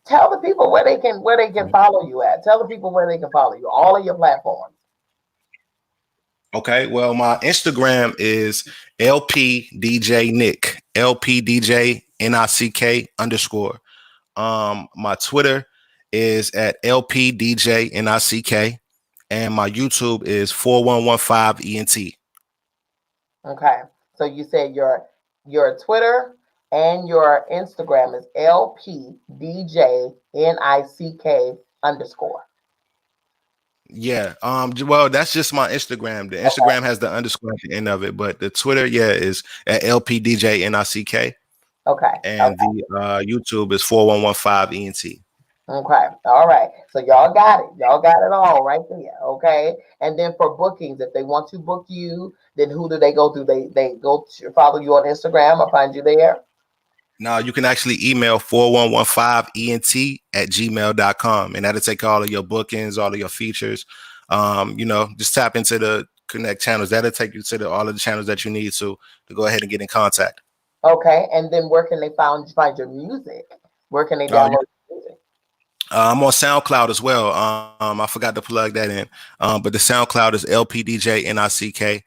Tell the people where they can follow you at. Tell the people where they can follow you. All of your platforms. Okay, well, my Instagram is LPDJ Nick, LPDJ NICK _ My Twitter is at LPDJ NICK, and my YouTube is 4115ENT. Okay. So you said your Twitter and your Instagram is LPDJNICK_. Yeah. Well, that's just my Instagram. The Instagram has the underscore at the end of it, but the Twitter, yeah, is at LPDJNICK, Okay. and the YouTube is 4115ENT. Okay. All right. So y'all got it. Y'all got it all right there. Okay. And then for bookings, if they want to book you, then who do they go through? They go to follow you on Instagram or find you there. Now you can actually email 4115ENT@gmail.com, and that'll take all of your bookings, all of your features. Just tap into the connect channels. That'll take you to all of the channels that you need to go ahead and get in contact. Okay. And then where can they find your music? Where can they Uh, download your music? I'm on SoundCloud as well. I forgot to plug that in. But the SoundCloud is LPDJNICK.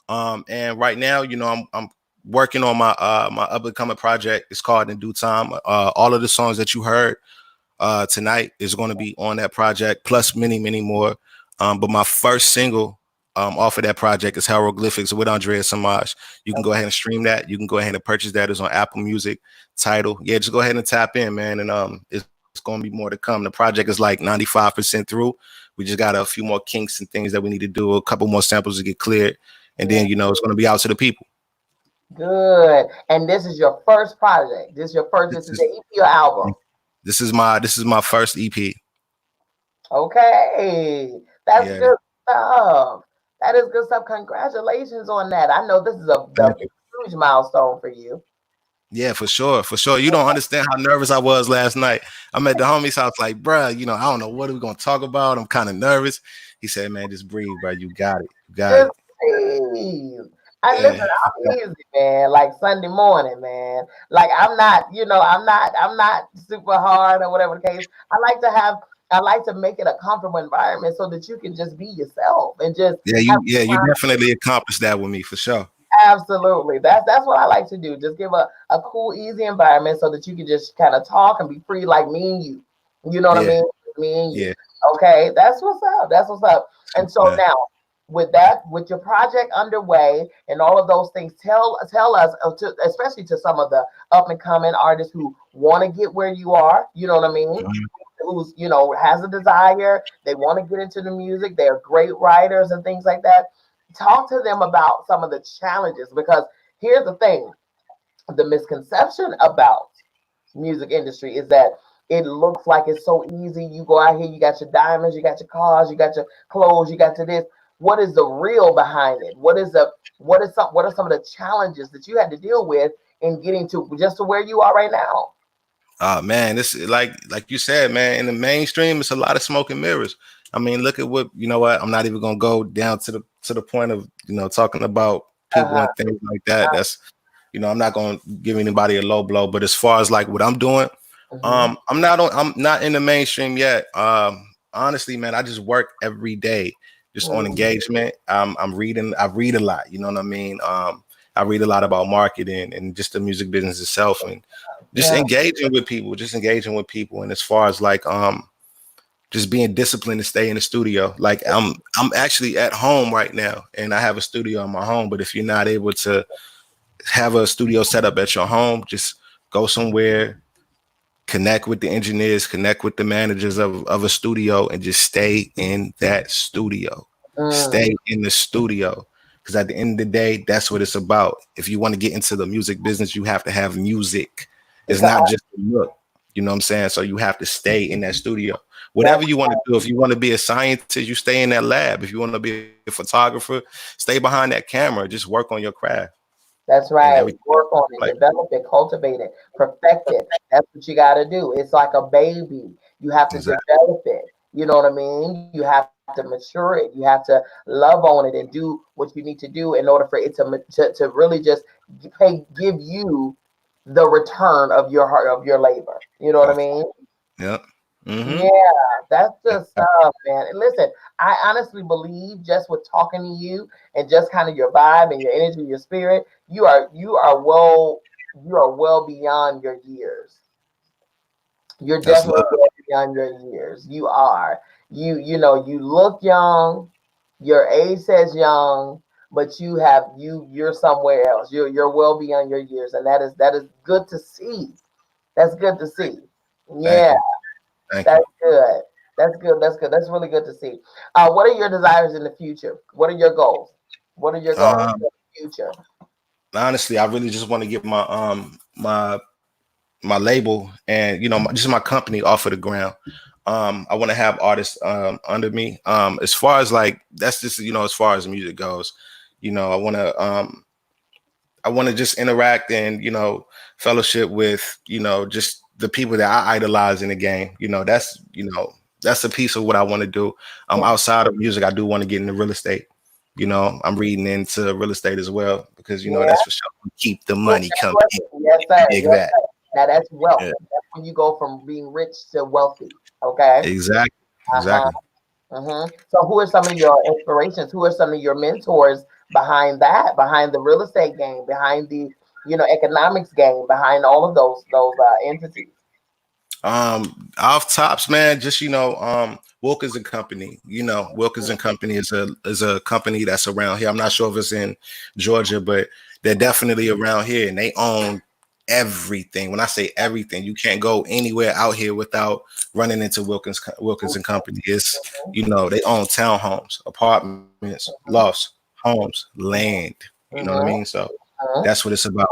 And right now, I'm working on my up and coming project. It's called In Due Time. All of the songs that you heard tonight is going to be on that project, plus many more. But my first single off of that project is Hieroglyphics with Andrea Samaj. You can go ahead and stream that. You can go ahead and purchase that. It's on Apple Music, Tidal. Yeah, just go ahead and tap in, man. And it's going to be more to come. The project is like 95% through. We just got a few more kinks and things that we need to do, a couple more samples to get cleared. And then, it's going to be out to the people. Good. And this is your first project. This This is is, the EP or album. this is my first EP. Okay. That's Yeah. good stuff. That is good stuff. Congratulations on that. I know this is a Thank you. huge milestone for you. Yeah, for sure. For sure. You don't understand how nervous I was last night. I'm at the homie's house like, bruh, I don't know what are we going to talk about. I'm kind of nervous. He said, man, just breathe, bro. You got it. You got Just it. please. I listen, Yeah. I'm easy, man. Like Sunday morning, man. Like I'm not super hard or whatever the case. I like to make it a comfortable environment so that you can just be yourself and just have Yeah, you definitely accomplished that with me for sure. Absolutely. That's what I like to do. Just give a cool, easy environment so that you can just kind of talk and be free like me and you. You know what I Yeah, mean? Me and you. yeah, Okay, that's what's up. That's what's up. And so man. now with that, with your project underway and all of those things, tell us, especially to some of the up and coming artists who want to get where you are. You know what I mean? Mhm. Who's has a desire, they want to get into the music, they're great writers and things like that. Talk to them about some of the challenges, because here's the thing: the misconception about music industry is that it looks like it's so easy. You go out here, you got your diamonds, you got your cars, you got your clothes, you got your this. What is the real behind it? What are some of the challenges that you had to deal with in getting to just to where you are right now? Man, this like you said, man. In the mainstream, it's a lot of smoke and mirrors. I mean, look at what you know. What I'm not even gonna go down to the point of talking about people Uh-huh. and things like that. That's I'm not gonna give anybody a low blow. But as far as like what I'm doing, Hmm. I'm not in the mainstream yet. Honestly, man, I just work every day just on Hmm. engagement. I'm reading. I read a lot. You know what I mean? I read a lot about marketing and just the music business itself, and just Yeah. engaging with people. And as far as like just being disciplined to stay in the studio. Like I'm actually at home right now and I have a studio in my home. But if you're not able to have a studio set up at your home, just go somewhere, connect with the engineers, connect with the managers of a studio, and just stay in that studio. Mm, Stay in the studio. Because at the end of the day, that's what it's about. If you want to get into the music business, you have to have music. It's because not just a look. You know what I'm saying? So you have to stay in that studio. that's Whatever you want to do. If you want to be a scientist, you stay in that lab. If you want to be a photographer, stay behind that camera. Just work on your craft That's and right. everything. Work on it, Like, develop it, cultivate it, perfect it. That's what you got to do. It's like a baby. You have to exactly. develop it. You know what I mean? You have to mature it. You have to love on it and do what you need to do in order for it to really just give you the return of your heart of your labor. You know what I Oh, mean? yep. Mm-hmm. Yeah, that's the stuff, man. And listen, I honestly believe just with talking to you and just kind of your vibe and your energy, your spirit, you are well beyond your years. You're That's love. definitely well beyond your years. You are. You look young, your age says young, but you're somewhere else. You're well beyond your years, and that is good to see. That's good to see. Thank Yeah. you. Thank you. That's good. That's good. That's good. That's really good to see. What are your desires in the future? What are your goals? What are your goals Um, for the future? honestly, I really just want to get my label and just my company off of the ground. I want to have artists under me. As far as like that's just as far as music goes. I want to just interact and fellowship with just the people that I idolize in the game. That's a piece of what I want to do. Outside of music, I do want to get into real estate. I'm reading into real estate as well because Yeah. that's for sure. Keep the Keep money coming in. networking. Yes, sir. Dig Yes, that. sir. Now that's wealth. Yeah. That's when you go from being rich to wealthy. Okay. Exactly. Uh-huh. Exactly. So who are some of your inspirations? Who are some of your mentors behind that? Behind the real estate game? Behind the economics game? Behind all of those entities? Off tops, man, just Wilkins and Company. Wilkins and Company is a company that's around here. I'm not sure if it's in Georgia, but they're definitely around here and they own everything. When I say everything, you can't go anywhere out here without running into Wilkins and Company. It's they own townhomes, apartments, lofts, homes, land. You know what I Mm-hmm. mean? So that's what it's about.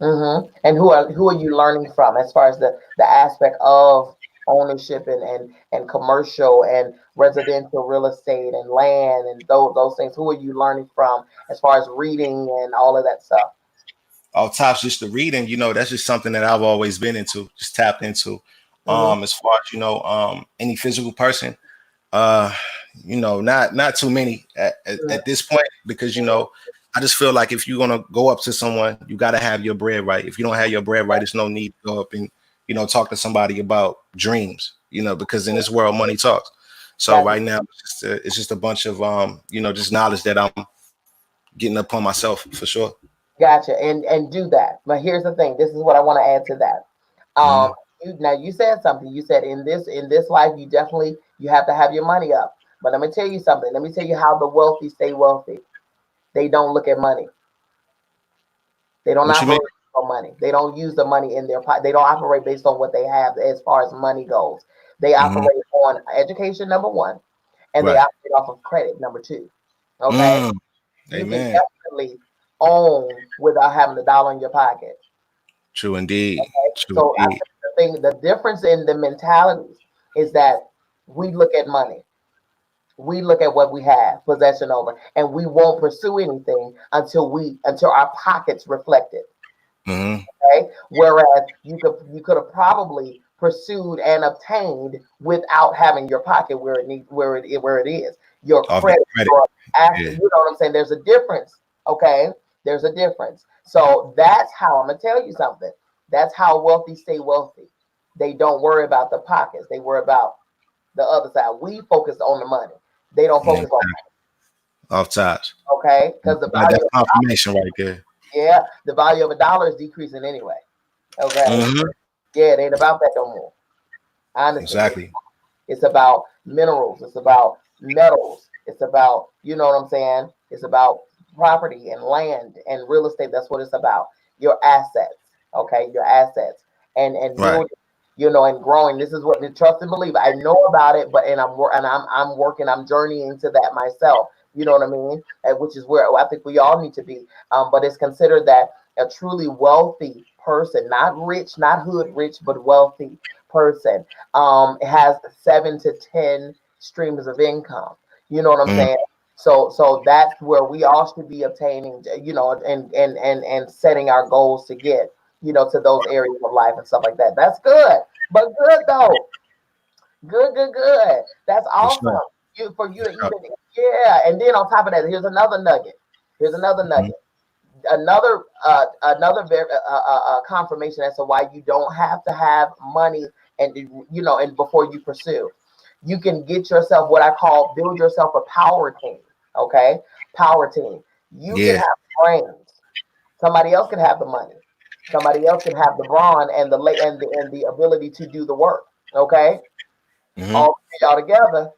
And who are you learning from as far as the aspect of ownership and commercial and residential real estate and land and those things? Who are you learning from as far as reading and all of that stuff? Off tops, just the reading, that's just something that I've always been into, just tapped into. Hmm. As far as any physical person, uh, not too many at this point because I just feel like if you're gonna go up to someone, you got to have your bread right. If you don't have your bread right, there's no need to go up and talk to somebody about dreams, because in this world, money talks. So That's right now, it's just a bunch of just knowledge that I'm getting upon myself for sure. Gotcha. And do that. But here's the thing. This is what I want to add to that. Um, Mm-hmm. now you said something. You said in this life, you have to have your money up. But let me tell you something. Let me tell you how the wealthy stay wealthy. They don't look at money. They don't What you mean? operate on money. They don't use the money in their pocket. They don't operate based on what they have as far as money goes. They Mm-hmm. operate on education, number one, and they Right. operate off of credit, number two. Okay, Mm. you can Amen. definitely own without having a dollar in your pocket. True indeed. Okay, True so I indeed. think the difference in the mentalities is that we look at money. We look at what we have possession over, and we won't pursue anything until our pockets reflect it. Mm-hmm. Okay, whereas you could have probably pursued and obtained without having your pocket where it is your Off the credit, credit. your access. Yeah. You know what I'm saying? There's a difference. Okay, there's a difference. So that's how I'm gonna tell you something. That's how wealthy stay wealthy. They don't worry about the pockets. They worry about the other side. We focus on the money. They don't Yeah. focus on Off tops. okay because the That's value of, confirmation right there. yeah, the value of a dollar is decreasing anyway. Okay, Mm-hmm. yeah, it ain't about that no more. Honestly, Exactly. it's about minerals. It's about metals. It's about, you know what I'm saying? It's about property and land and real estate. That's what it's about. Your assets, okay? Your assets and Right. building, and growing. This is what the trust and believe. I know about it, but and I'm working. I'm journeying to that myself. You know what I mean? And which is where I think we all need to be. But it's considered that a truly wealthy person, not rich, not hood rich, but wealthy person has 7 to 10 streams of income. You know what I'm Mm. saying? So that's where we all should be obtaining, and setting our goals to get, to those areas of life and stuff like that. That's good, but good though. Good, good, good. That's For awesome. sure. For you For to sure. even, yeah. And then on top of that, here's another nugget. Here's another Mhm. nugget. Another confirmation as to why you don't have to have money, and before you pursue, you can get yourself what I call build yourself a power team. Okay, power team. You can Yeah. have brains. Somebody else can have the money. Somebody else can have the brawn and the ability to do the work. Okay, Mm-hmm. all three y'all together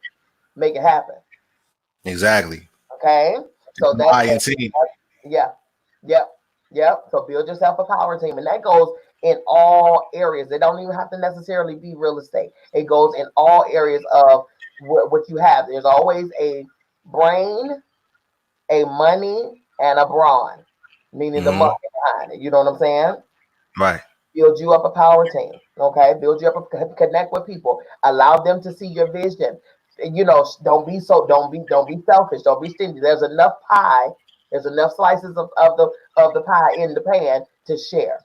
make it happen. Exactly. Okay, so that's I and T. yeah, yep, yep. So build yourself a power team, and that goes in all areas. It don't even have to necessarily be real estate. It goes in all areas of what you have. There's always a brain, a money, and a brawn, meaning the money Mm-hmm. behind it. You know what I'm saying? Right. Build you up a power team. Okay, build you up, connect with people, allow them to see your vision. Don't be selfish, don't be stingy. There's enough pie, there's enough slices of the pie in the pan to share.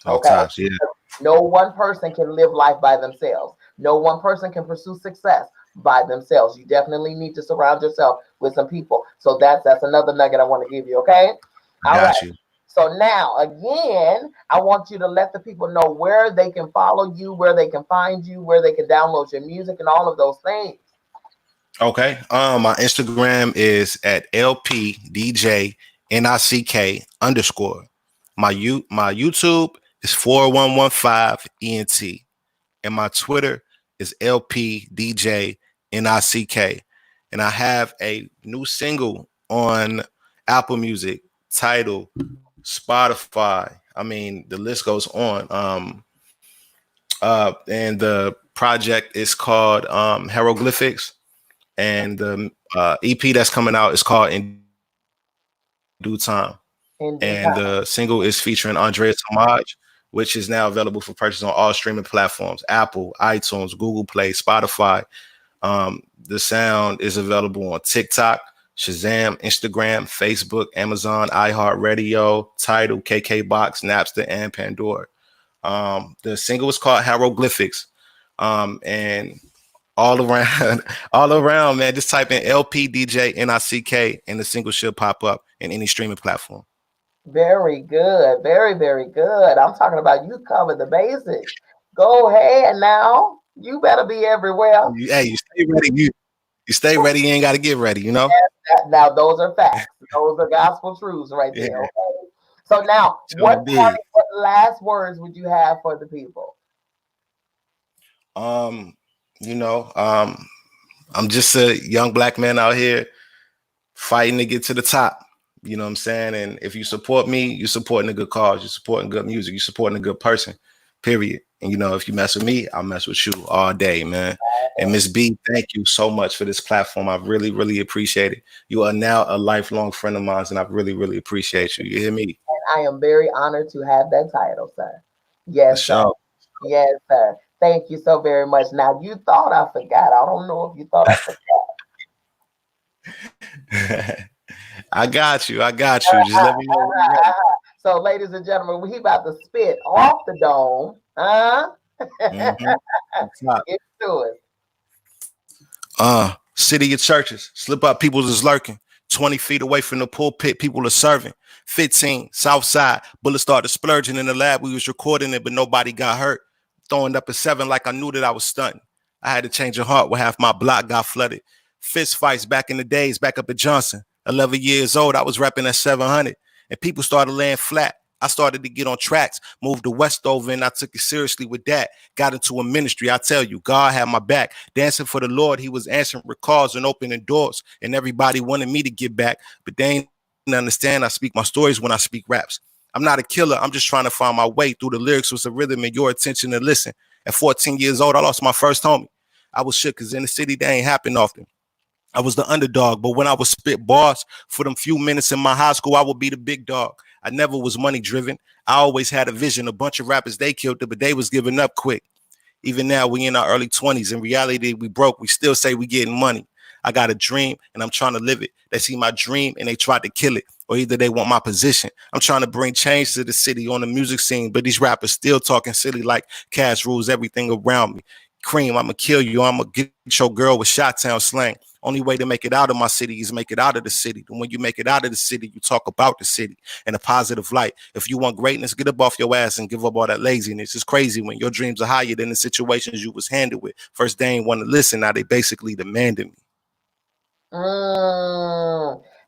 Off Okay, tops. Yeah. no one person can live life by themselves. No one person can pursue success by themselves. You definitely need to surround yourself with some people. So that's another nugget I want to give you. Okay, I all right. got you. So now, again, I want you to let the people know where they can follow you, where they can find you, where they can download your music, and all of those things. Okay. My Instagram is at LPDJNICK_. My YouTube is 4115ENT. And my Twitter is LPDJNICK. And I have a new single on Apple Music titled Spotify. I mean, the list goes on. And the project is called Hieroglyphics. And the EP that's coming out is called In Due Time. And the single is In due featuring time. Andreas Homage, which is now available for purchase on all streaming platforms: Apple, iTunes, Google Play, Spotify. The sound is available on TikTok, Shazam, Instagram, Facebook, Amazon, iHeartRadio, Tidal, KKBox, Napster, and Pandora. The single is called Hieroglyphics. And all around, all around, man, just type in LPDJNICK and the single should pop up in any streaming platform. Very good. Very, very good. I'm talking about you covered the basics. Go ahead now. You better be everywhere. Hey, you stay ready. You stay ready. You ain't got to get ready, you know? Now, those are facts. Those are gospel truths right Yeah, there. Okay. So now, sure did. what last words would you have for the people? Um, you know, I'm just a young black man out here fighting to get to the top. You know what I'm saying? And if you support me, you're supporting a good cause, you're supporting good music, you're supporting a good person, period. And you know, if you mess with me, I'll mess with you all day, man. And Miss B, thank you so much for this platform. I really, really appreciate it. You are now a lifelong friend of mine, and I really, really appreciate you. You hear me? I am very honored to have that title, sir. For Yes, sir. sure. Yes, sir. Thank you so very much. Now, you thought I forgot. I don't know if you thought I forgot. I got you. I got you. Just let me know when you're ready. So, ladies and gentlemen, we about to spit off the dome. Huh? Mm-hmm. Get to it. City of churches. Slip up, people is lurking. 20 feet away from the pulpit, people are serving. 15, south side. Bullets started splurging in the lab. We was recording it, but nobody got hurt. Throwing up a 7 like I knew that I was stunting. I had to change a heart where half my block got flooded. Fist fights back in the days, back up at Johnson. 11 years old, I was rapping at 700. And people started laying flat. I started to get on tracks, moved to Westover, and I took it seriously with that. Got into a ministry. I tell you, God had my back. Dancing for the Lord, he was answering calls and opening doors. And everybody wanted me to get back, but they ain't understand. I speak my stories when I speak raps. I'm not a killer. I'm just trying to find my way through the lyrics with a rhythm and your attention to listen. At 14 years old, I lost my first homie. I was shook because in the city, they ain't happen often. I was the underdog, but when I would spit bars for them few minutes in my high school, I would be the big dog. I never was money driven. I always had a vision. A bunch of rappers, they killed it, but they was giving up quick. Even now, we in our early 20s. In reality, we broke. We still say we getting money. I got a dream and I'm trying to live it. They see my dream and they tried to kill it. Or either they want my position. I'm trying to bring change to the city on the music scene, but these rappers still talking silly like cash rules everything around me. Cream, I'ma kill you. I'ma get your girl with Shot-Town slang. Only way to make it out of my city is make it out of the city. And when you make it out of the city, you talk about the city in a positive light. If you want greatness, get up off your ass and give up all that laziness. It's crazy when your dreams are higher than the situations you was handled with. First, they ain't want to listen. Now they basically demanding me.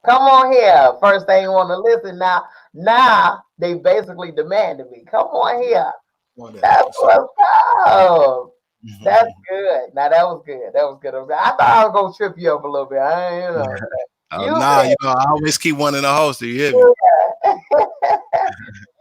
Come on here. First, they ain't want to listen. Now they basically demanded me. Come on here. That's what's up. That's good. Now that was good. That was good. I thought I was gonna trip you up a little bit. You Nah, you know, I always keep one in the holster. You hear me? ready.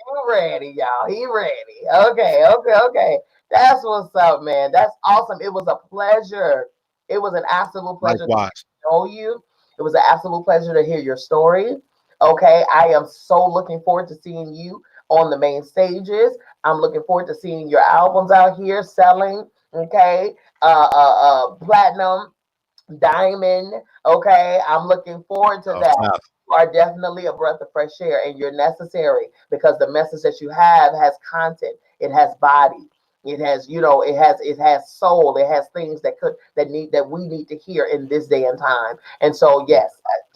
You ready, y'all. He ready. Okay. That's what's up, man. That's awesome. It was a pleasure. It was an absolute pleasure to Likewise. know you. It was an absolute pleasure to hear your story. Okay. I am so looking forward to seeing you on the main stages. I'm looking forward to seeing your albums out here selling. Okay. Platinum, diamond. Okay. I'm looking forward to Oh, that. top. You are definitely a breath of fresh air and you're necessary because the message that you have has content, it has body, it has, it has soul, it has things that we need to hear in this day and time. And so yes,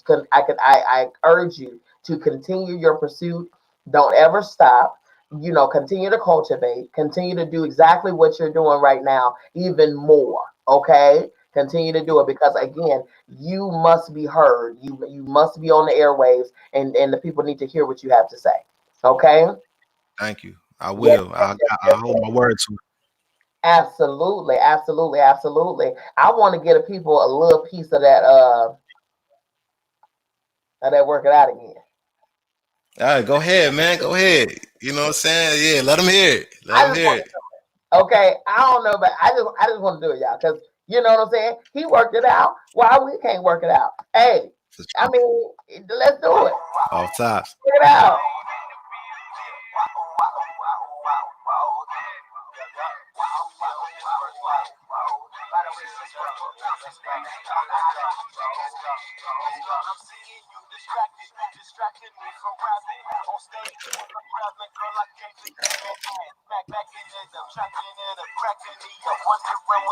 I urge you to continue your pursuit. Don't ever stop. Continue to cultivate, continue to do exactly what you're doing right now, even more. Okay, continue to do it because again, you must be heard. You must be on the airwaves, and the people need to hear what you have to say. Okay? Thank you. I Yes, will. yes, yes, I yes, hold yes. my word to Absolutely, absolutely, absolutely. I want to get a people a little piece of that work it out again. it. All right, go ahead, man. Go ahead. You know what I'm saying? Yeah, let them hear it. Let I them just hear want it. okay. I don't know, but I just want to do it, y'all, because you know what I'm saying. He worked it out. Why we can't work it out? Hey, For I sure. mean, let's do it. Off tops. Check it out.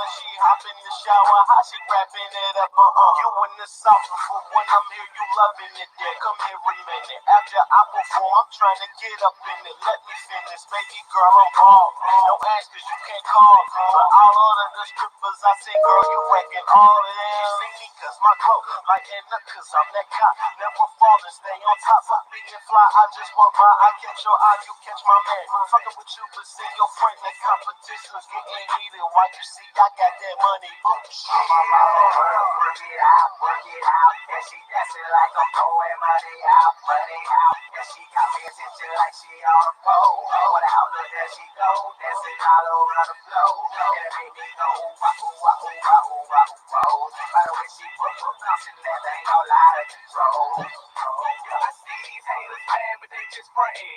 she hop in the shower, how she wrapping it up, you in the south before when I'm here, you loving it there. Come here a minute, after I perform, I'm trying to get up in it. Let me finish, baby girl, I'm bald. No ask cause you can't call. But all of the strippers I see, girl, you wrecking all of them. You see me cause my glow, like in the cause I'm that guy. Never fall and stay on top of being fly. I just walk by, I catch your eye, you catch my man. Fucking with you, but see your friend, that competition's getting heated. Why you see I got that money? Boom, shit. Work it out, work it out. And she dancing like I'm throwing money out, money out. And she got me attention like she on a pole. What the hell does she go? Dancing all over the floor. And it made me go, ooh, wah, ooh, wah, ooh, wah, ooh, wah, ooh, wah. By the way she put bouncing, that ain't no lie to control. I see these haters mad, but they just frontin'.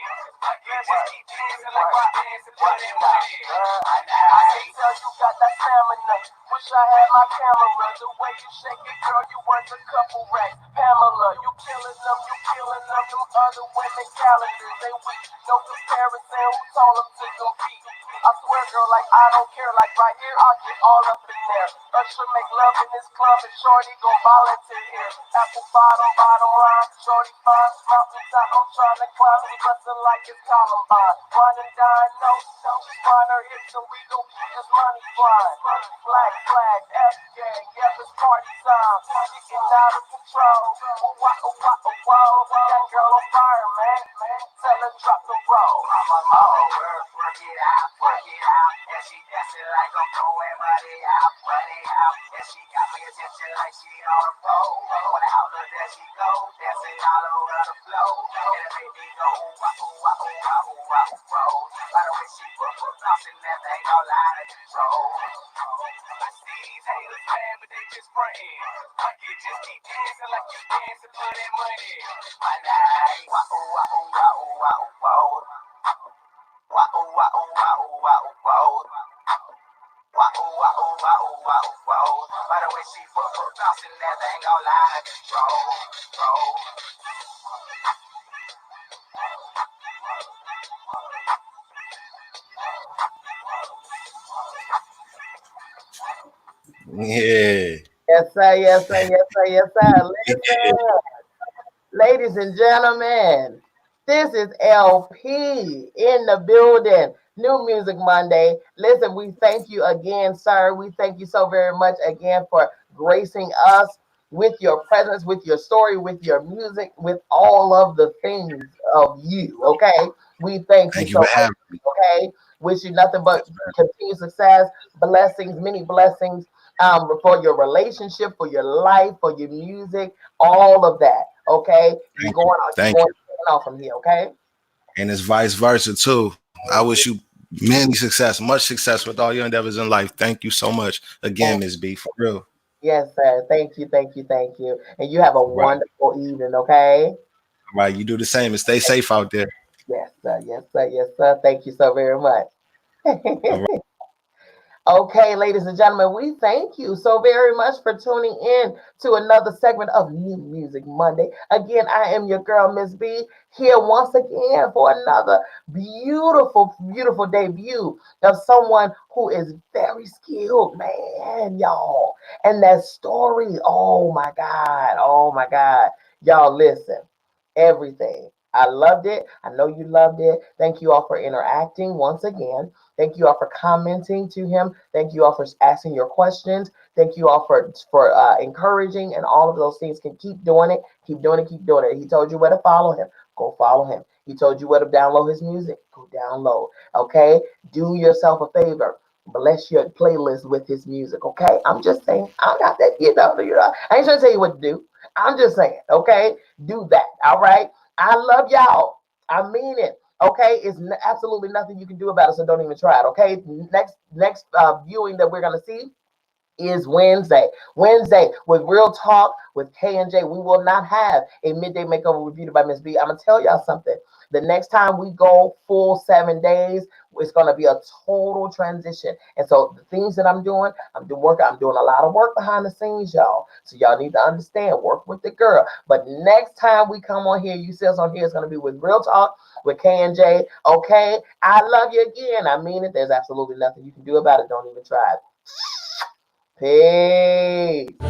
I can just keep dancing like I dance and put it money. I can tell you got that stamina. Wish I had my camera. The way you shake it, girl, you worth a couple racks. Pamela, you killing them, you killing them. Them other women calendars, they weak. No comparison, who told them to compete? I swear, girl, like I don't care. Like right here, I'll get all up in there. Usher make love in this club, and shorty gon' volunteer here. Apple bottom, bottom line. Shorty fine, mountain top. I'm trying to climb it, bustin' like it's Columbine. Wine and dine, no, just find her hips and we gon' keep this money flying. Flag, flag, F gang, yep, it's party time. Getting out of control. Ooh, wah, ooh, wah, ooh, whoa. That girl on fire, man. Tell her drop the roll. Work it out, work it out. And she dancing like I'm throwing money out, money out. And she got me attention like she on a pole. What the hell does she go? Dancing all over the floor. And it made me go, ooh, wah, ooh, wah, ooh, wah, ooh, wah, ooh, wah. By the way she put bouncing, that ain't no lie to control. I see these haters mad, but they just frontin'. I can just keep dancing like you dancing for that money. My night, wah, ooh, wah, ooh, wah, ooh, wah, ooh, wah. Wah, ooh, wah, ooh, wah, ooh, wah, ooh, wah. Wah, ooh, wah, ooh, wah, ooh, wah, ooh, wah. By the way she put bouncing, that ain't no lie to control. Yeah. Yes, sir, yes, sir, yes, sir, yes, sir. Listen, ladies and gentlemen, this is LP in the building. New Music Monday. Listen, we thank you again, sir. We thank you so very much again for gracing us with your presence, with your story, with your music, with all of the things of you. Okay. We thank you Thank you so for much. having me. Okay. Wish you nothing but continued success, blessings, many blessings for your relationship, for your life, for your music, all of that. Okay. You Thank going you. out, you Thank going you. off from here. Okay. And it's vice versa too. I Thank wish you. you many success, much success with all your endeavors in life. Thank you so much again, Thank Ms. B. For real. Yes, sir. Thank you, thank you, thank you. And you have a All right. wonderful evening, okay? All right. You do the same and stay safe out there. Yes, sir. Yes, sir. Yes, sir. Thank you so very much. All right. Okay, ladies and gentlemen, we thank you so very much for tuning in to another segment of New Music Monday. Again, I am your girl, Mz B, here once again for another beautiful, beautiful debut of someone who is very skilled, man, y'all. And that story, oh my God, oh my God. Y'all, listen, everything. I loved it. I know you loved it. Thank you all for interacting once again. Thank you all for commenting to him. Thank you all for asking your questions. Thank you all for encouraging and all of those things. Can keep doing it. Keep doing it. Keep doing it. He told you where to follow him. Go follow him. He told you where to download his music. Go download. Okay. Do yourself a favor. Bless your playlist with his music. Okay. I'm just saying. I got that. I ain't trying to tell you what to do. I'm just saying. Okay. Do that. All right. I love y'all. I mean it. Okay, it's absolutely nothing you can do about it, so don't even try it. Okay, next viewing that we're gonna see is Wednesday. Wednesday with Real Talk with K and J. We will not have a midday makeover reviewed by Miss B. I'm gonna tell y'all something. The next time we go full 7 days, it's gonna be a total transition. And so the things that I'm doing, I'm doing work. I'm doing a lot of work behind the scenes, y'all. So y'all need to understand, work with the girl. But next time we come on here, you see us on here, it's gonna be with Real Talk with K and J. Okay, I love you again. I mean it. There's absolutely nothing you can do about it. Don't even try it. Peace.